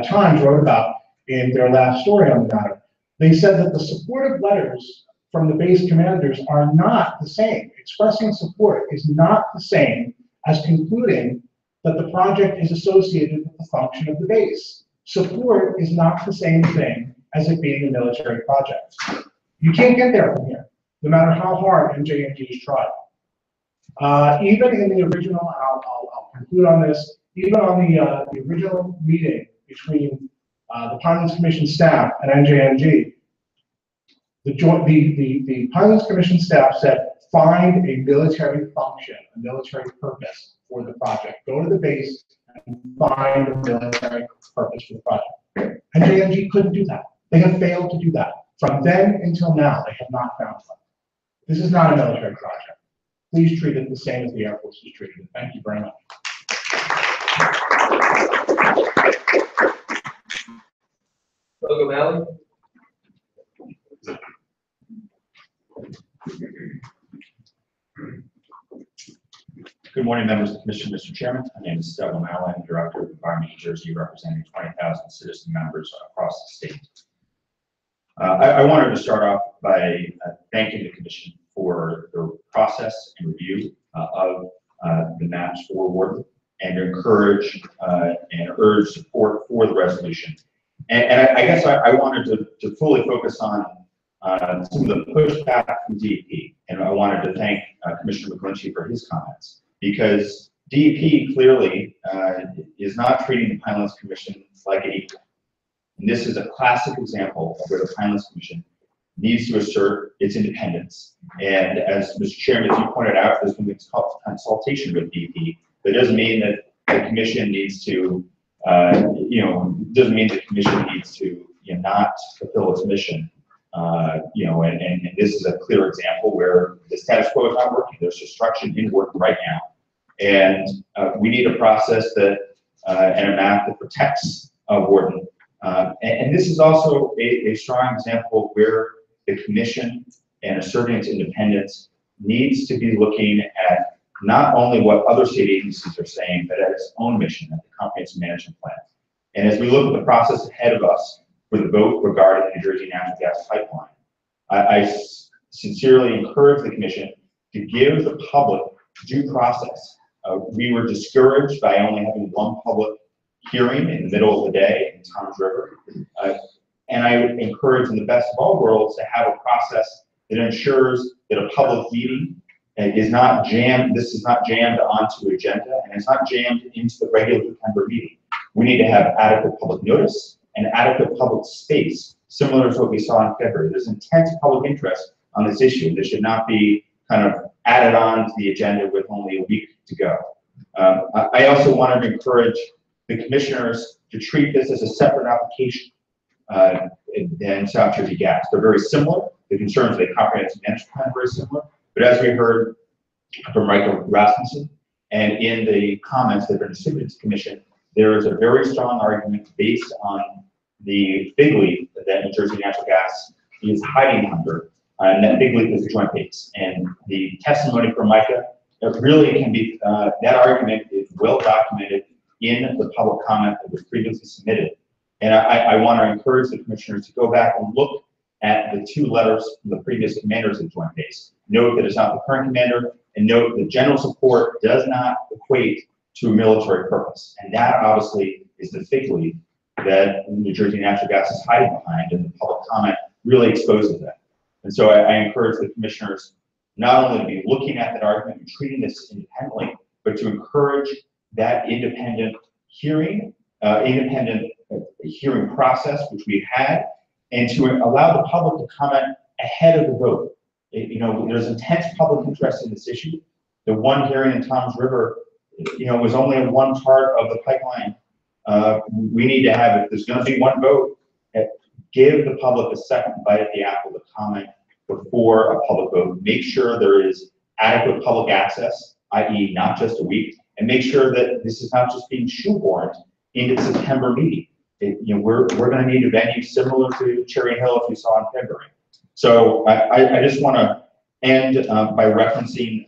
Times wrote about in their last story on the matter. They said that the supportive letters from the base commanders are not the same. Expressing support is not the same as concluding that the project is associated with the function of the base. Support is not the same thing as it being a military project. You can't get there from here, no matter how hard NJNG has tried. Even in the original, I'll conclude on this, even on the original meeting between the Pinelands Commission staff and NJNG, the Pinelands Commission staff said find a military function, a military purpose for the project. Go to the base and find a military purpose for the project. And JMG couldn't do that. They have failed to do that. From then until now, they have not found one. This is not a military project. Please treat it the same as the Air Force is treated. Thank you very much. Doug O'Malley? Good morning, members of the Commission, Mr. Chairman. My name is Doug O'Malley. I'm Director of Environment New Jersey, representing 20,000 citizen members across the state. I wanted to start off by thanking the Commission for the process and review of the maps for Wharton, and encourage and urge support for the resolution. And I guess I wanted to fully focus on some of the pushback from DEP, and I wanted to thank Commissioner McGlinchey for his comments, because DEP clearly is not treating the Pinelands Commission like an equal. And this is a classic example of where the Pinelands Commission needs to assert its independence. And as Mr. Chairman, as you pointed out, there's going to be consultation with DEP. That doesn't mean that the Commission needs to, doesn't mean the Commission needs to, not fulfill its mission. And this is a clear example where the status quo is not working. There's destruction in work right now. And we need a process that, and a map that protects Wharton. And this is also a strong example of where the Commission and asserting its independence needs to be looking at not only what other state agencies are saying, but at its own mission, at the Comprehensive Management Plan. And as we look at the process ahead of us for the vote regarding the New Jersey natural gas pipeline, I sincerely encourage the Commission to give the public due process. We were discouraged by only having one public hearing in the middle of the day in Toms River. And I would encourage, in the best of all worlds, to have a process that ensures that a public meeting is not jammed, this is not jammed onto agenda, and it's not jammed into the regular September meeting. We need to have adequate public notice and adequate public space, similar to what we saw in February. There's intense public interest on this issue. This should not be kind of added on to the agenda with only a week to go. I also wanted to encourage the commissioners to treat this as a separate application than South Jersey Gas. They're very similar. The concerns of the Comprehensive Management Plan are very similar. But as we heard from Michael Rasmussen, and in the comments that have been distributed to the Commission, there is a very strong argument based on the big leak that New Jersey Natural Gas is hiding under, and that big leak is the Joint Base. And the testimony from Micah, it really can be, that argument is well documented in the public comment that was previously submitted. And I want to encourage the commissioners to go back and look at the two letters from the previous commanders of the Joint Base. Note that it's not the current commander, and note that general support does not equate to a military purpose. And that obviously is the fig leaf that New Jersey Natural Gas is hiding behind, and the public comment really exposes that. And so I encourage the commissioners not only to be looking at that argument and treating this independently, but to encourage that independent hearing process, which we've had, and to allow the public to comment ahead of the vote. There's intense public interest in this issue. The one hearing in Toms River, was only one part of the pipeline. We need to have, if there's going to be one vote, give the public a second bite at the apple to comment before a public vote. Make sure there is adequate public access, i.e. not just a week, and make sure that this is not just being shoehorned into the September meeting. We're going to need a venue similar to Cherry Hill if we saw in February. So I just want to end by referencing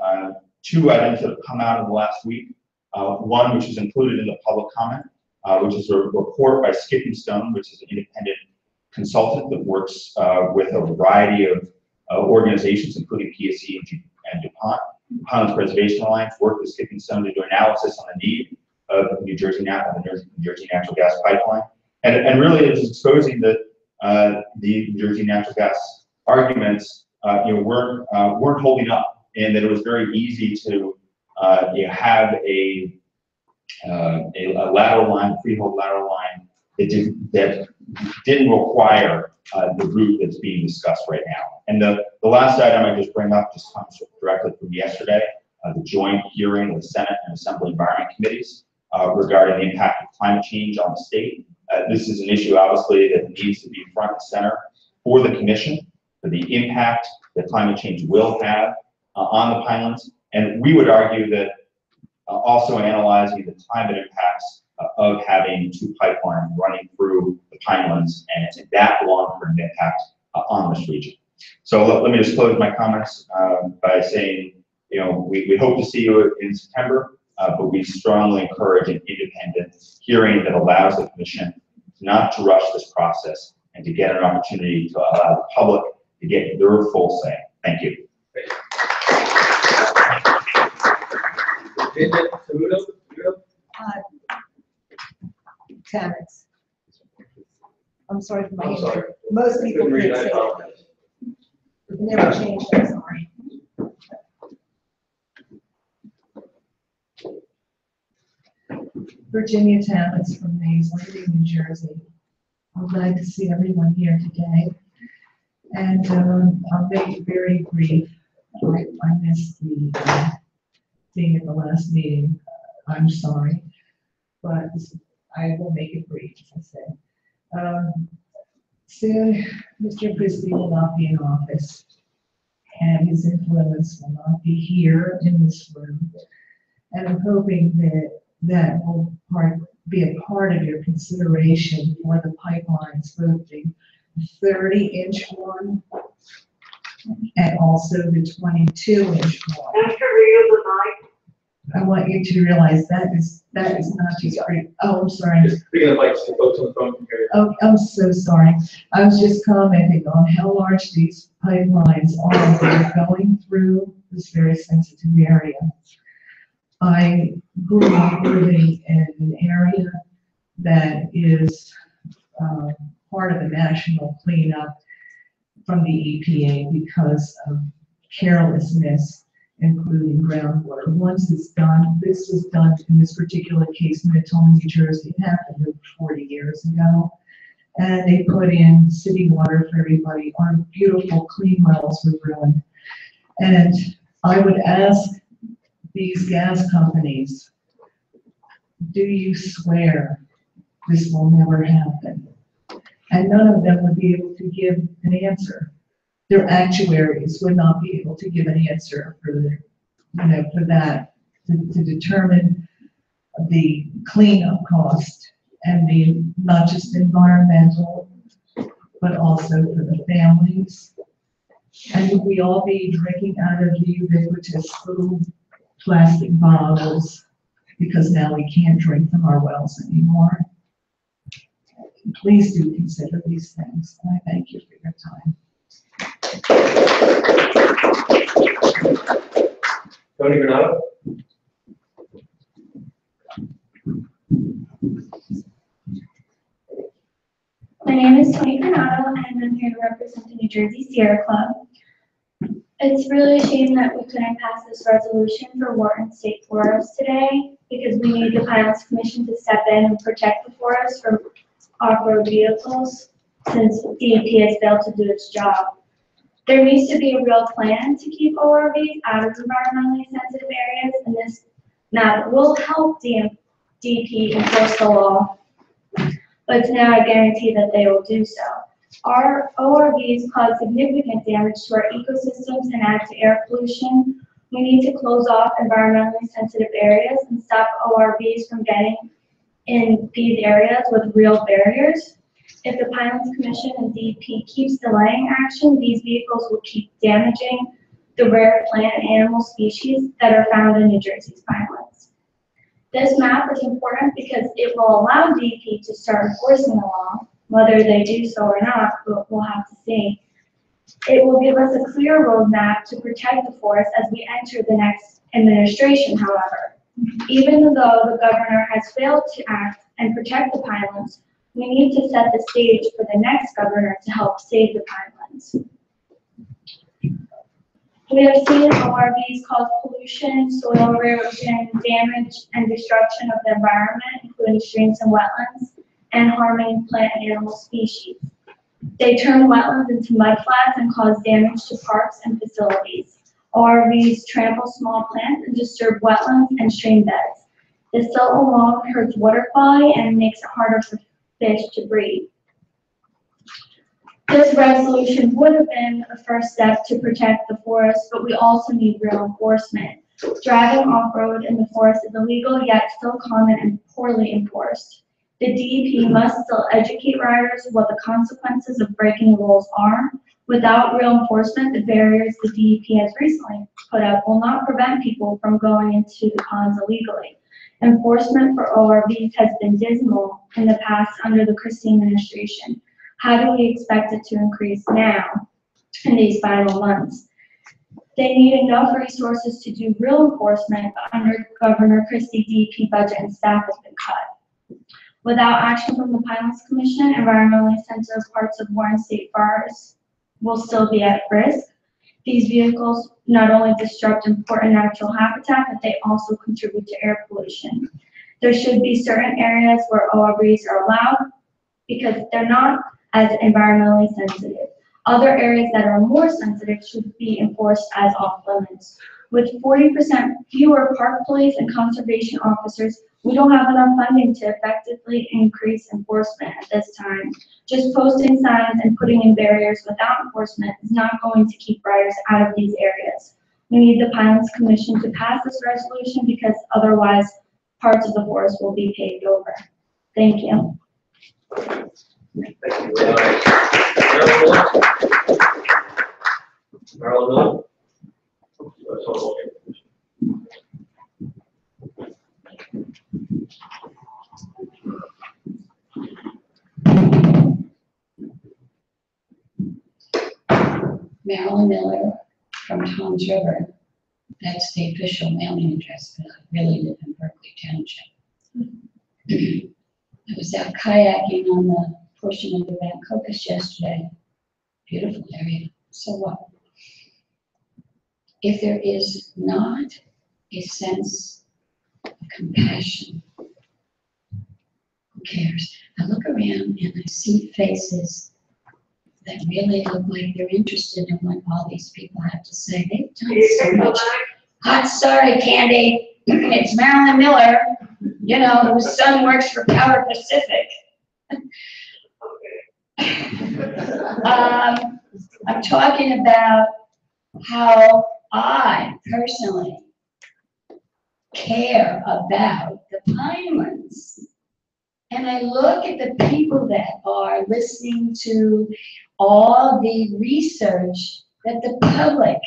two items that have come out in the last week. One, which is included in the public comment, which is a report by Skipping Stone, which is an independent consultant that works with a variety of organizations, including PSE and DuPont. Pinelands Preservation Alliance worked with Skipping Stone to do analysis on the need of the New Jersey natural gas pipeline, and really it's exposing that the New Jersey natural gas arguments weren't holding up, and that it was very easy to have a lateral line, freehold lateral line that didn't require the route that's being discussed right now. And the last item I just bring up just comes directly from yesterday, the joint hearing with Senate and Assembly Environment Committees regarding the impact of climate change on the state. This is an issue, obviously, that needs to be front and center for the commission, for the impact that climate change will have on the Pinelands. And we would argue that also analyzing the climate impacts of having two pipelines running through the Pinelands and that long-term impact on this region. So let me just close my comments by saying, we hope to see you in September, but we strongly encourage an independent hearing that allows the commission not to rush this process and to get an opportunity to allow the public to get their full say. Thank you. Tenants. I'm sorry for my I'm sorry. Most people Couldn't read, can't I say it. apologize. It never changed, I'm sorry. Virginia Talents from Mays Landing, New Jersey. I'm glad to see everyone here today. And I'll make it very brief. I missed the being at the last meeting. I'm sorry, but I will make it brief, as I said. Soon, Mr. Christie will not be in office, and his influence will not be here in this room. And I'm hoping that that will be a part of your consideration for the pipelines, both the 30-inch one and also the 22-inch one. I want you to realize that is not just great. Oh, I'm sorry. Just bring the mic so folks on the phone can hear you. Oh, I'm so sorry. I was just commenting on how large these pipelines are that are going through this very sensitive area. I grew up living in an area that is part of a national cleanup from the EPA because of carelessness, including groundwater. Once it's done, this was done in this particular case in Matoma, New Jersey. It happened over 40 years ago. And they put in city water for everybody. Our beautiful clean wells were ruined. And I would ask these gas companies, do you swear this will never happen? And none of them would be able to give an answer. Their actuaries would not be able to give an answer for that, to determine the cleanup cost and the not just environmental, but also for the families. And would we all be drinking out of the ubiquitous little plastic bottles because now we can't drink from our wells anymore? Please do consider these things. And I thank you for your time. Tony Granado? My name is Tony Granado, and I'm here to represent the New Jersey Sierra Club. It's really a shame that we couldn't pass this resolution for Wharton State Forest today, because we need the Pinelands Commission to step in and protect the forest from off-road vehicles, since DEP has failed to do its job. There needs to be a real plan to keep ORVs out of environmentally sensitive areas, and this map will help DEP enforce the law, but it's not a guarantee that they will do so. Our ORVs cause significant damage to our ecosystems and add to air pollution. We need to close off environmentally sensitive areas and stop ORVs from getting in these areas with real barriers. If the Pinelands Commission and DEP keeps delaying action, these vehicles will keep damaging the rare plant and animal species that are found in New Jersey's Pinelands. This map is important because it will allow DEP to start enforcing the law. Whether they do so or not, we'll have to see. It will give us a clear roadmap to protect the forest as we enter the next administration, however. Even though the governor has failed to act and protect the Pinelands, we need to set the stage for the next governor to help save the Pinelands. We have seen ORVs cause pollution, soil erosion, damage, and destruction of the environment, including streams and wetlands. and harming plant and animal species. They turn wetlands into mudflats and cause damage to parks and facilities. ORVs trample small plants and disturb wetlands and stream beds. The silt alone hurts water quality and makes it harder for fish to breathe. This resolution would have been a first step to protect the forest, but we also need real enforcement. Driving off-road in the forest is illegal, yet still common and poorly enforced. The DEP must still educate riders what the consequences of breaking the rules are. Without real enforcement, the barriers the DEP has recently put up will not prevent people from going into the ponds illegally. Enforcement for ORVs has been dismal in the past under the Christie administration. How do we expect it to increase now in these final months? They need enough resources to do real enforcement, but under Governor Christie, DEP budget and staff has been cut. Without action from the Pinelands Commission, environmentally sensitive parts of Warren State Forests will still be at risk. These vehicles not only disrupt important natural habitat, but they also contribute to air pollution. There should be certain areas where ORVs are allowed because they're not as environmentally sensitive. Other areas that are more sensitive should be enforced as off limits. With 40% fewer park police and conservation officers, we don't have enough funding to effectively increase enforcement at this time. Just posting signs and putting in barriers without enforcement is not going to keep riders out of these areas. We need the Pinelands Commission to pass this resolution because otherwise parts of the forest will be paved over. Thank you. Thank you. Marilyn Miller? Marilyn Miller from Tom's River. That's the official mailing address, but I really live in Berkeley Township. I was out kayaking on the portion of the Van Cocos yesterday. Beautiful area. So what? If there is not a sense of compassion, who cares? I look around and I see faces that really look like they're interested in what all these people have to say. They've done so much. I'm sorry, Candy. It's Marilyn Miller, you know, whose son works for Power Pacific. I'm talking about how I personally care about the Pinelands. And I look at the people that are listening to all the research that the public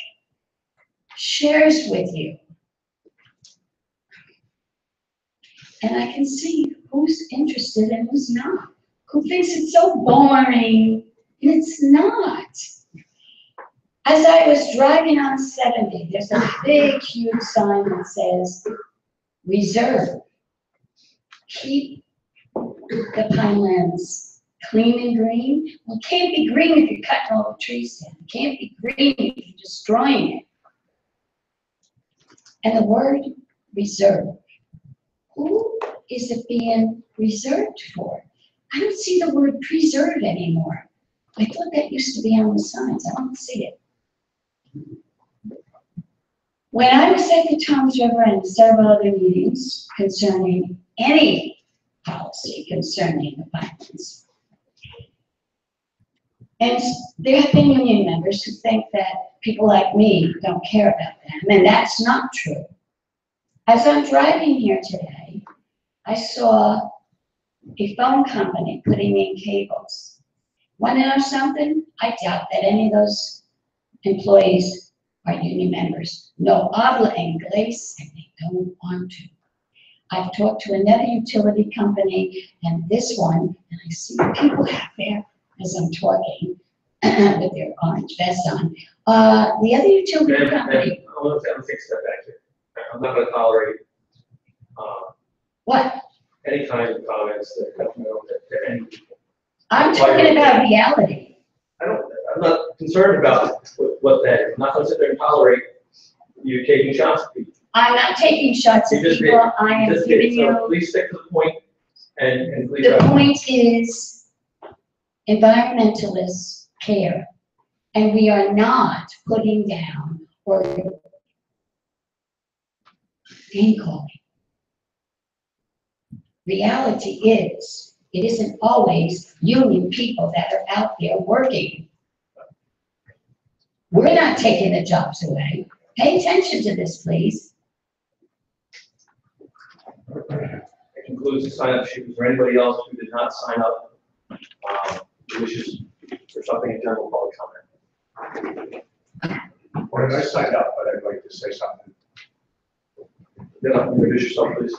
shares with you. And I can see who's interested and who's not, who thinks it's so boring, and it's not. As I was driving on 70, there's a big, huge sign that says, reserve, keep the Pinelands clean and green. Well, it can't be green if you're cutting all the trees down. It can't be green if you're destroying it. And the word reserve, who is it being reserved for? I don't see the word preserve anymore. I thought that used to be on the signs. I don't see it. When I was at the Toms River and several other meetings concerning any policy concerning the Pinelands, and there have been union members who think that people like me don't care about them, and that's not true. As I'm driving here today, I saw a phone company putting in cables. Want to know something? I doubt that any of those employees are union members. No habla inglés, and they don't want to. I've talked to another utility company and this one, and I see people out there as I'm talking with their orange vests on. The other utility company. I want to take a step back here. I'm not going to tolerate what? Any kind of comments that cut me off to any people. I'm talking about reality. I'm not concerned about what that is. I'm not going to sit there and tolerate you taking shots at people. I'm not taking shots at people. I am giving you. Please stick to the point. And please. The point is, environmentalists care, and we are not putting down or name calling. Reality is, it isn't always union people that are out there working. We're not taking the jobs away. Pay attention to this, please. That concludes the sign-up sheet. Is there anybody else who did not sign up, who wishes for something in general public comment? Well, I signed up, but I'd like to say something. Yeah, introduce yourself, please.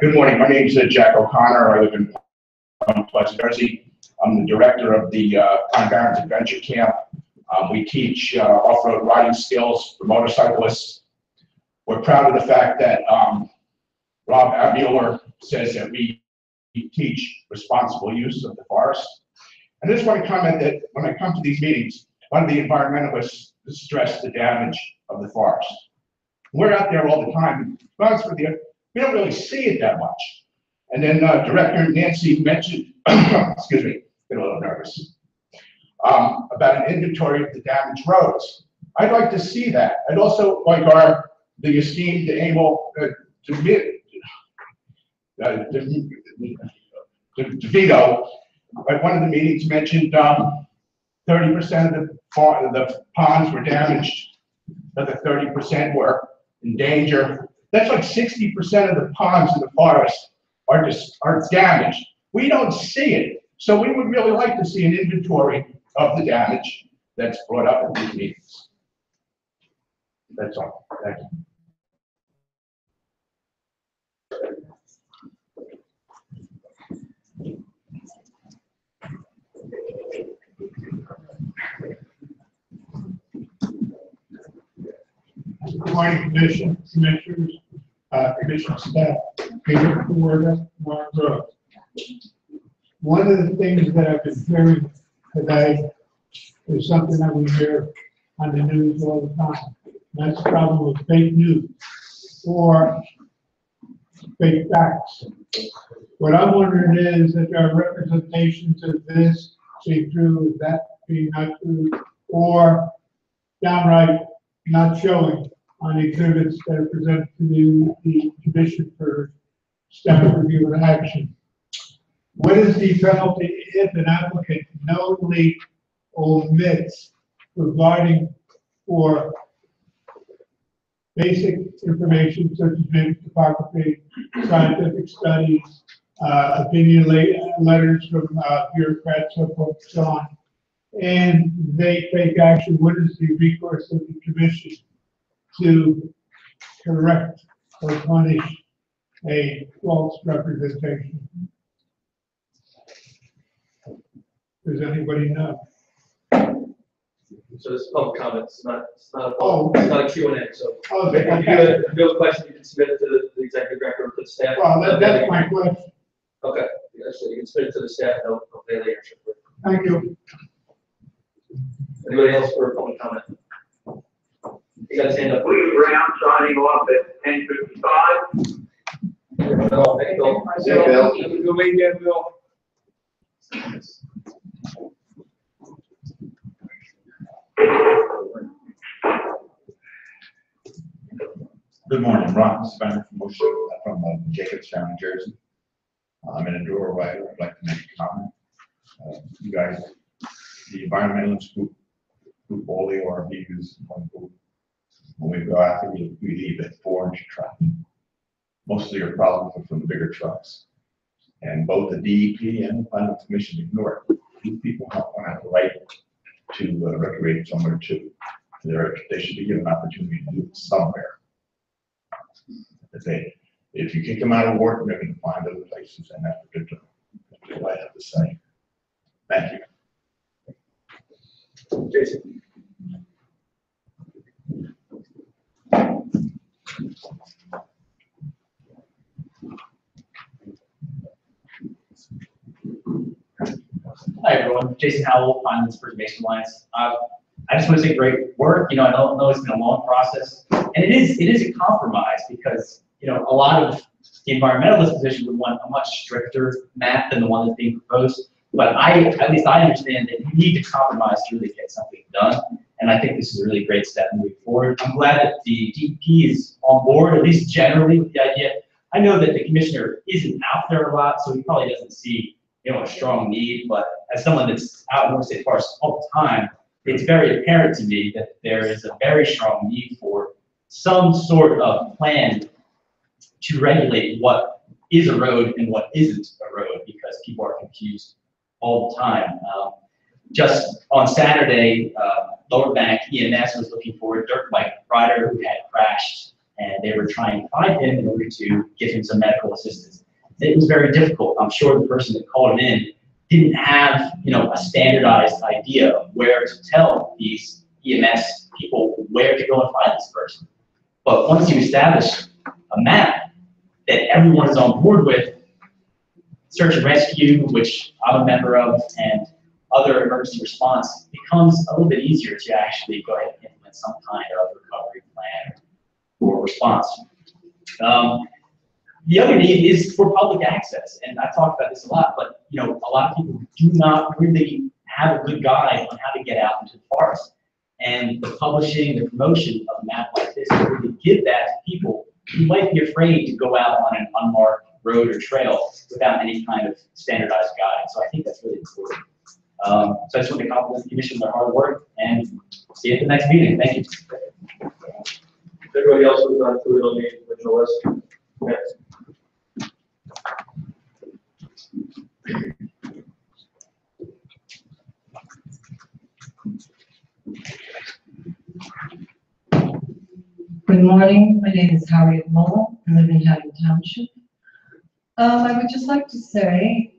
Good morning. My name is Jack O'Connor. I live in Pleasant, Jersey. I'm the director of the Pine Barrens Adventure Camp. We teach off-road riding skills for motorcyclists. We're proud of the fact that Rob Abmuller says that we teach responsible use of the forest. And I just want to comment that when I come to these meetings, one of the environmentalists stress the damage of the forest. We're out there all the time. To be honest with you, we don't really see it that much. And then Director Nancy mentioned, excuse me, get a little nervous, about an inventory of the damaged roads. I'd like to see that. I'd also like the esteemed Emil DeVito, at one of the meetings mentioned 30% of the ponds were damaged, another 30% were in danger. That's like 60% of the ponds in the forest are damaged. We don't see it. So we would really like to see an inventory of the damage that's brought up at these meetings. That's all. Thank you. Good morning, Commission, Commissioners, Commission staff. Peter Porter, Mark Rose. One of the things that I've been hearing today is something that we hear on the news all the time. That's the problem with fake news or fake facts. What I'm wondering is that there are representations of this being true, is that being not true, or downright not showing on exhibits that are presented to the Commission for staff review and action. What is the penalty if an applicant knowingly omits providing for basic information such as maybe topography, scientific studies, opinion letters from bureaucrats, so forth, so on, and they take action? What is the recourse of the Commission to correct or punish a false representation? Does anybody know? So this is public comment. It's not Oh. it's not a Q&A. So Oh, if you have a question, you can submit it to the executive director or to the staff. Well, that's my question. Okay. Yeah, so you can submit it to the staff. They'll answer. Thank you. Anybody else for a public comment? You got to stand up. William Brown signing off at 10:55. Bill, hey, Bill. Hey, Bill. Good weekend, Bill. Good morning, Ron Spencer from Jacobstown, New Jersey. I'm an enduro rider. I'd like to make a comment. You guys, the environmentalist group all the ORVs, when we go out there, we leave at 4-inch truck. Most of your problems are from the bigger trucks. And both the DEP and the Planning Commission ignore it. These people don't have the right to recreate somewhere too. They should be given an opportunity to do it somewhere. If you kick them out of work, they're going to find other places, and that's what I have to say. Thank you. Jason. Hi, everyone. Jason Howell, Pinelands Preservation Alliance. I just want to say great work. You know, I know it's been a long process, and it is a compromise because, you know, a lot of the environmentalist position would want a much stricter map than the one that's being proposed. But at least I understand that you need to compromise to really get something done. And I think this is a really great step moving forward. I'm glad that the DEP is on board, at least generally, with the idea. I know that the commissioner isn't out there a lot, so he probably doesn't see, you know, a strong need. But as someone that's out in North State Forest all the time, it's very apparent to me that there is a very strong need for some sort of plan to regulate what is a road and what isn't a road, because people are confused all the time. Just on Saturday, Lower Bank EMS was looking for a dirt bike rider who had crashed, and they were trying to find him in order to give him some medical assistance. It was very difficult. I'm sure the person that called him in didn't have, you know, a standardized idea of where to tell these EMS people where to go and find this person. But once you establish a map that everyone is on board with, search and rescue, which I'm a member of, and other emergency response, becomes a little bit easier to actually go ahead and implement some kind of recovery plan or response. The other need is for public access, and I talked about this a lot, but you know, a lot of people do not really have a good guide on how to get out into the forest. And the publishing, the promotion of a map like this will really give that to people who might be afraid to go out on an unmarked road or trail without any kind of standardized guide. So I think that's really important. So I just want to compliment the commission on their hard work, and see you at the next meeting. Thank you. If everybody else was not included on the original list? Yes. Good morning, my name is Harriet Muller, I live in Haddon Township. I would just like to say,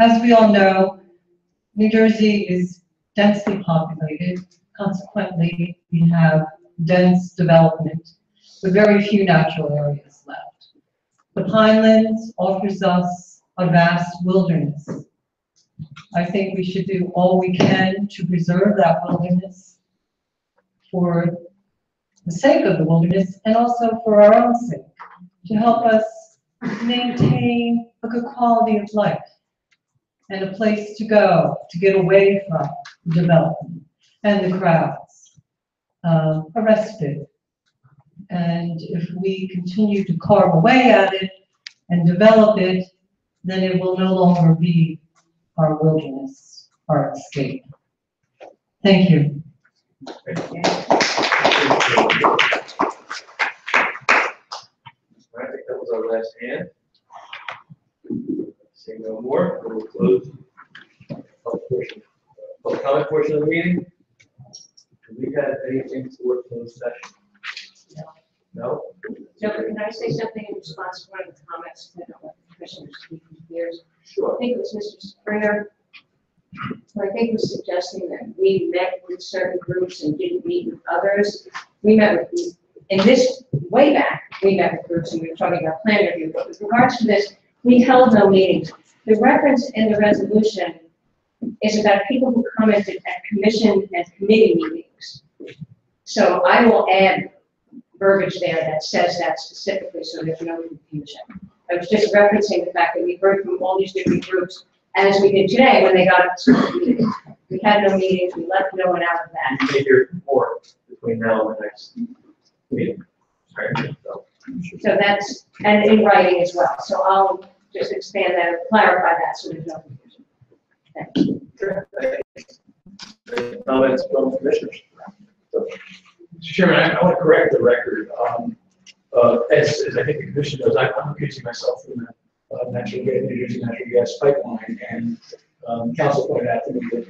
as we all know, New Jersey is densely populated. Consequently, we have dense development with very few natural areas left. The Pinelands offers us a vast wilderness. I think we should do all we can to preserve that wilderness for the sake of the wilderness and also for our own sake, to help us maintain a good quality of life and a place to go, to get away from development and the crowds, a respite. And if we continue to carve away at it and develop it, then it will no longer be our wilderness, our escape. Thank you. I think that was our last hand. Seeing no more, we will close public comment portion of the meeting. Do we have anything for closed session? No? No, but can I say something in response to one of the comments that the commissioner speaking here? Sure. I think it was Mr. Springer, who I think was suggesting that we met with certain groups and didn't meet with others. We met with, in this, way back, we met with groups and we were talking about plan review, but with regards to this, we held no meetings. The reference in the resolution is about people who commented at commission and committee meetings. So I will add verbiage there that says that specifically, so there's no confusion. I was just referencing the fact that we heard from all these different groups, as we did today when they got up to the meetings. We had no meetings, we left no one out of that. You make your report between now and the next meeting. Right? So that's, and in writing as well. So I'll just expand that, clarify that, so there's no confusion. Thank you. Sure. Any comments from commissioners? Mr. Chairman, I want to correct the record. As I think the commission knows, I'm recusing myself from the New Jersey natural gas pipeline, and council pointed out to me that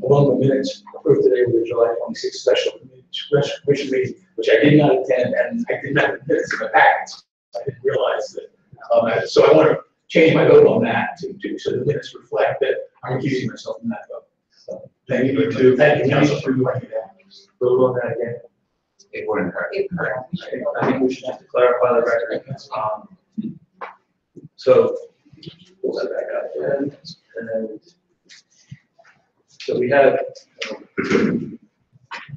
among the minutes approved today was the July 26th special commission meeting, which I did not attend, and I did not have minutes in the packets. I didn't realize that. So I want to change my vote on that to so the minutes reflect that I'm recusing myself from that vote. So, thank you to council for writing that. Vote on that again. It wouldn't hurt. I think we should have to clarify the record. So, pull that back up and So we have,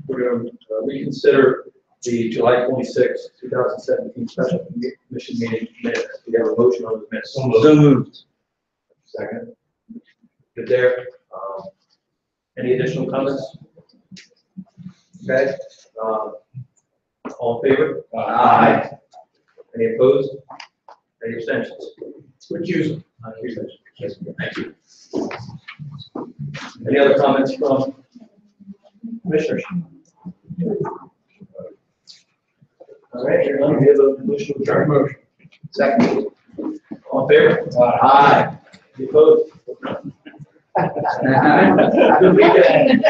we're going to reconsider the July 26, 2017 special commission meeting minutes. We have a motion on the minutes. So moved. Second. Good there. Any additional comments? Okay. All in favor? Aye. Any opposed? Any abstentions? Recusal. Thank you. Any other comments from commissioners? All right, hearing none, we have a motion to adjourn. Motion. Second. All in favor? Aye. Any opposed? Good weekend.